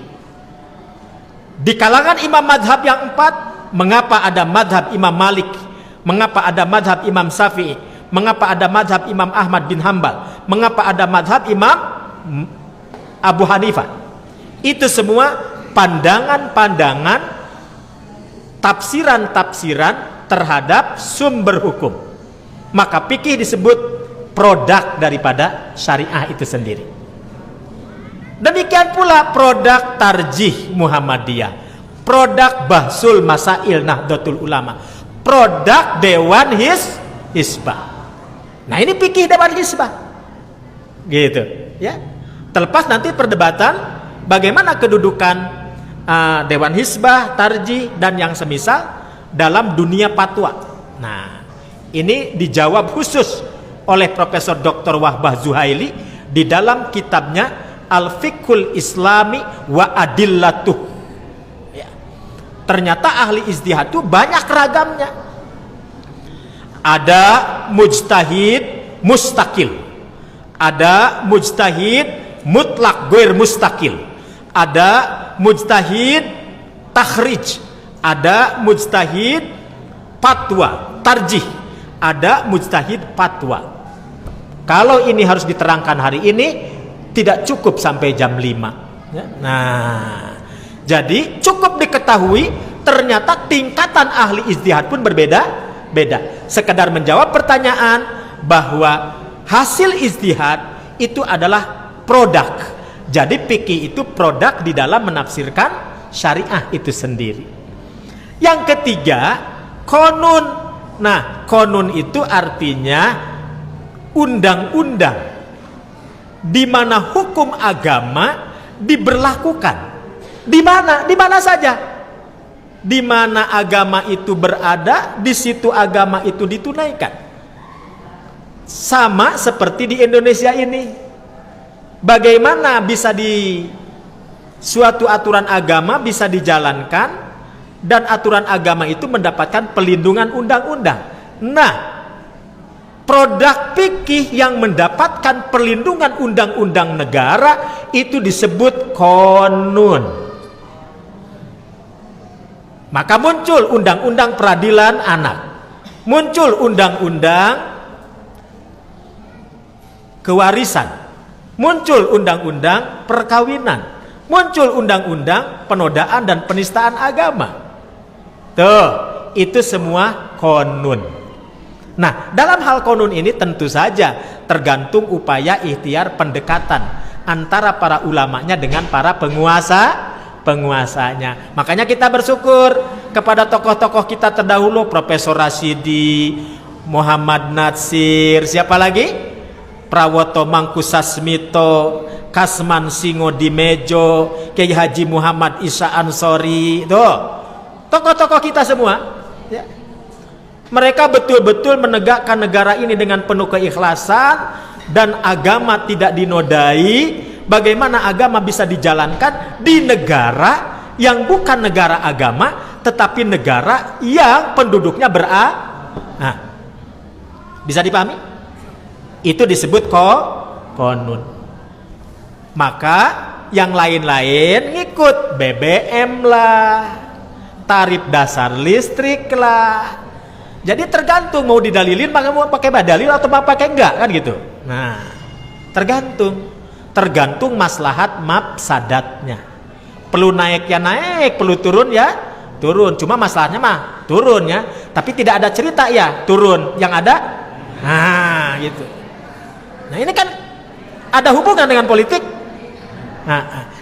Di kalangan imam madhab yang 4, mengapa ada madhab Imam Malik, mengapa ada madhab Imam Syafi'i, mengapa ada madhab Imam Ahmad bin Hambal, mengapa ada madhab Imam Abu Hanifah? Itu semua pandangan-pandangan, tafsiran-tafsiran terhadap sumber hukum. Maka fikih disebut produk daripada syariah itu sendiri. Demikian pula produk tarjih Muhammadiyah, produk Bahsul Masail Nahdlatul Ulama, produk Dewan Hizbah. Nah, ini fikih Dewan Hizbah. Gitu, ya. Terlepas nanti perdebatan bagaimana kedudukan Dewan Hizbah, tarjih dan yang semisal dalam dunia fatwa. Nah, ini dijawab khusus oleh Profesor Dr. Wahbah Zuhaili di dalam kitabnya Al-Fiqhul Islami wa Adillatuh. Ya. Ternyata ahli ijtihad itu banyak ragamnya. Ada mujtahid mustaqil, ada mujtahid mutlak ghair mustaqil, ada mujtahid takhrij, ada mujtahid fatwa tarjih, ada mujtahid fatwa. Kalau ini harus diterangkan hari ini tidak cukup sampai jam 5 ya. Nah, jadi cukup diketahui ternyata tingkatan ahli ijtihad pun berbeda-beda. Sekedar menjawab pertanyaan bahwa hasil ijtihad itu adalah produk. Jadi fikih itu produk di dalam menafsirkan syariah itu sendiri. Yang ketiga, qanun. Nah, qanun itu artinya undang-undang di mana hukum agama diberlakukan. Di mana? Di mana saja. Di mana agama itu berada, di situ agama itu ditunaikan. Sama seperti di Indonesia ini. Bagaimana bisa suatu aturan agama bisa dijalankan dan aturan agama itu mendapatkan pelindungan undang-undang. Nah, produk fikih yang mendapatkan perlindungan undang-undang negara itu disebut qonun. Maka muncul undang-undang peradilan anak, muncul undang-undang kewarisan, muncul undang-undang perkawinan, muncul undang-undang penodaan dan penistaan agama. Tuh, itu semua qonun. Nah, dalam hal qonun ini tentu saja tergantung upaya ikhtiar pendekatan antara para ulamanya dengan para penguasanya. Makanya kita bersyukur kepada tokoh-tokoh kita terdahulu, Profesor Rasidi, Muhammad Natsir, siapa lagi? Prawoto Mangkusasmito, Kasman Singodimejo, Kiai Haji Muhammad Isa Ansori. Tuh, tokoh-tokoh kita semua, ya. Mereka betul-betul menegakkan negara ini dengan penuh keikhlasan dan agama tidak dinodai. Bagaimana agama bisa dijalankan di negara yang bukan negara agama, tetapi negara yang penduduknya nah, bisa dipahami? Itu disebut qonun. Maka yang lain-lain ngikut, BBM lah, tarif dasar listrik lah. Jadi tergantung mau didalilin mau pakai dalil atau mau pakai enggak, kan gitu. Nah, tergantung maslahat mafsadatnya. Perlu naik ya naik, perlu turun ya turun. Cuma masalahnya mah turun ya, tapi tidak ada cerita ya turun. Yang ada gitu. Nah, ini kan ada hubungan dengan politik.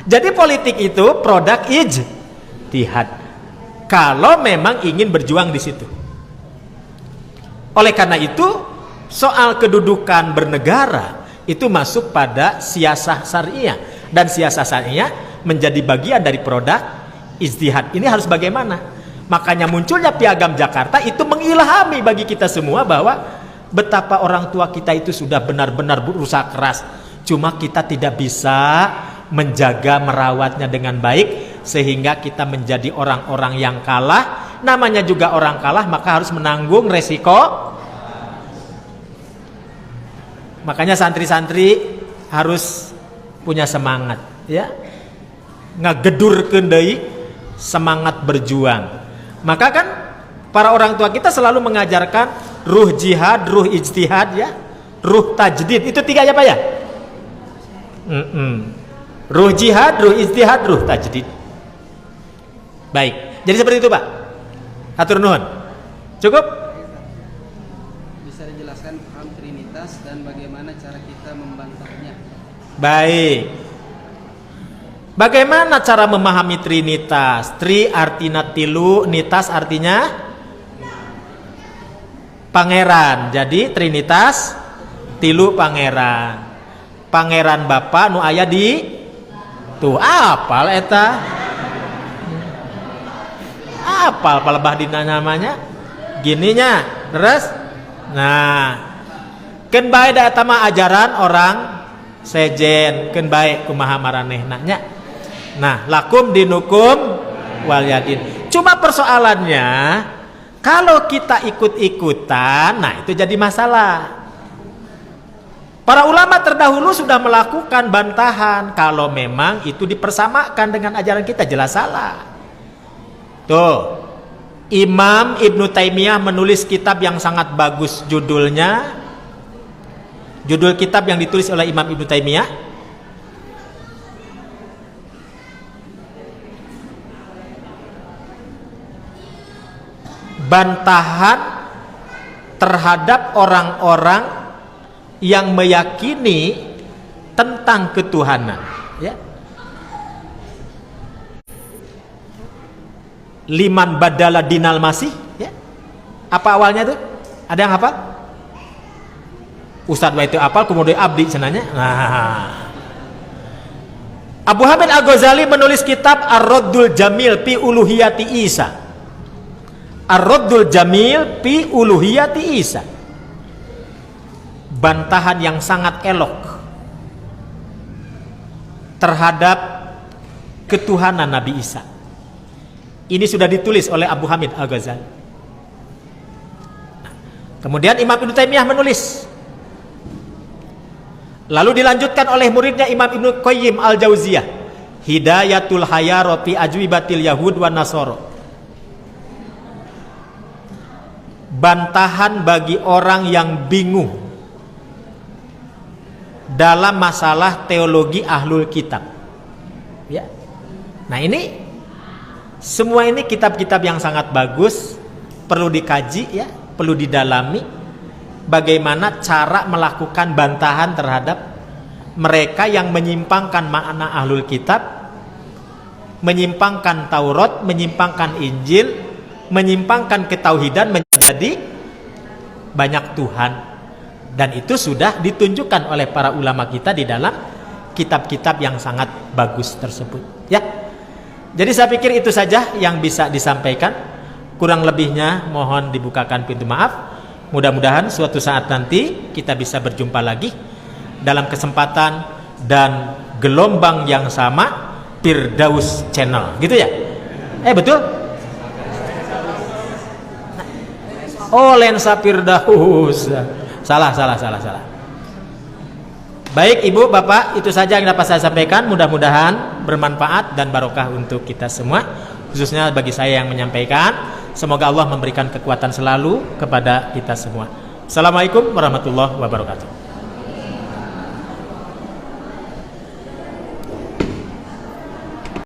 Jadi politik itu produk ijtihad. Kalau memang ingin berjuang di situ. Oleh karena itu, soal kedudukan bernegara itu masuk pada siasah syariah, dan siasah syariah menjadi bagian dari produk ijtihad. Ini harus bagaimana? Makanya munculnya Piagam Jakarta itu mengilhami bagi kita semua bahwa betapa orang tua kita itu sudah benar-benar berusaha keras, cuma kita tidak bisa menjaga merawatnya dengan baik sehingga kita menjadi orang-orang yang kalah. Namanya juga orang kalah, maka harus menanggung resiko. Makanya santri-santri harus punya semangat, ya, ngagedurkeun deui semangat berjuang. Maka kan para orang tua kita selalu mengajarkan ruh jihad, ruh ijtihad, ya, ruh tajdid. Itu tiga ya Pak ya? Ruh jihad, ruh ijtihad, ruh tajdid. Baik, jadi seperti itu Pak. Hatur nuhun. Cukup? Bisa dijelaskan paham Trinitas dan bagaimana cara kita membantahnya? Baik. Bagaimana cara memahami Trinitas? Tri artinya tilu, nitas artinya pangeran. Jadi Trinitas tilu pangeran. Pangeran Bapa nu aya di tuh apal eta? Apal palebah dina namanya gininya terus. Nah, keun bae da eta mah ajaran orang sejen, keun bae kumaha maranehna nya. Nah, lakum dinukum wal yadin. Cuma persoalannya kalau kita ikut-ikutan, nah itu jadi masalah. Para ulama terdahulu sudah melakukan bantahan kalau memang itu dipersamakan dengan ajaran kita, jelas salah. Tuh, Imam Ibnu Taimiyah menulis kitab yang sangat bagus, judulnya, judul kitab yang ditulis oleh Imam Ibnu Taimiyah, bantahan terhadap orang-orang yang meyakini tentang ketuhanan, ya. Liman badala dinal masih, ya. Apa awalnya tuh? Ada yang hafal? Ustadz wa itu apal kemudian abdi cenanya. Nah, Abu Hamid Al-Ghazali menulis kitab Ar-Raddul Jamil fi Uluhiyati Isa. Ar-Raddul Jamil fi uluhiyati Isa. Bantahan yang sangat elok terhadap ketuhanan Nabi Isa. Ini sudah ditulis oleh Abu Hamid Al-Ghazali. Kemudian Imam Ibnu Taimiyah menulis. Lalu dilanjutkan oleh muridnya Imam Ibnu Qayyim Al-Jauziyah, Hidayatul Hayaro fi Ajwibatil Yahud wa Nasoro. Bantahan bagi orang yang bingung dalam masalah teologi ahlul kitab. Ya. Nah, ini semua ini kitab-kitab yang sangat bagus, perlu dikaji ya, perlu didalami bagaimana cara melakukan bantahan terhadap mereka yang menyimpangkan makna ahlul kitab, menyimpangkan Taurat, menyimpangkan Injil, menyimpangkan ketauhidan menjadi banyak Tuhan. Dan itu sudah ditunjukkan oleh para ulama kita di dalam kitab-kitab yang sangat bagus tersebut ya. Jadi saya pikir itu saja yang bisa disampaikan. Kurang lebihnya mohon dibukakan pintu maaf. Mudah-mudahan suatu saat nanti kita bisa berjumpa lagi dalam kesempatan dan gelombang yang sama, Firdaus Channel gitu ya. Betul? Oh, lensa Firdaus. Salah. Baik Ibu, Bapak, itu saja yang dapat saya sampaikan. Mudah-mudahan bermanfaat dan barokah untuk kita semua, khususnya bagi saya yang menyampaikan. Semoga Allah memberikan kekuatan selalu kepada kita semua. Assalamualaikum warahmatullahi wabarakatuh.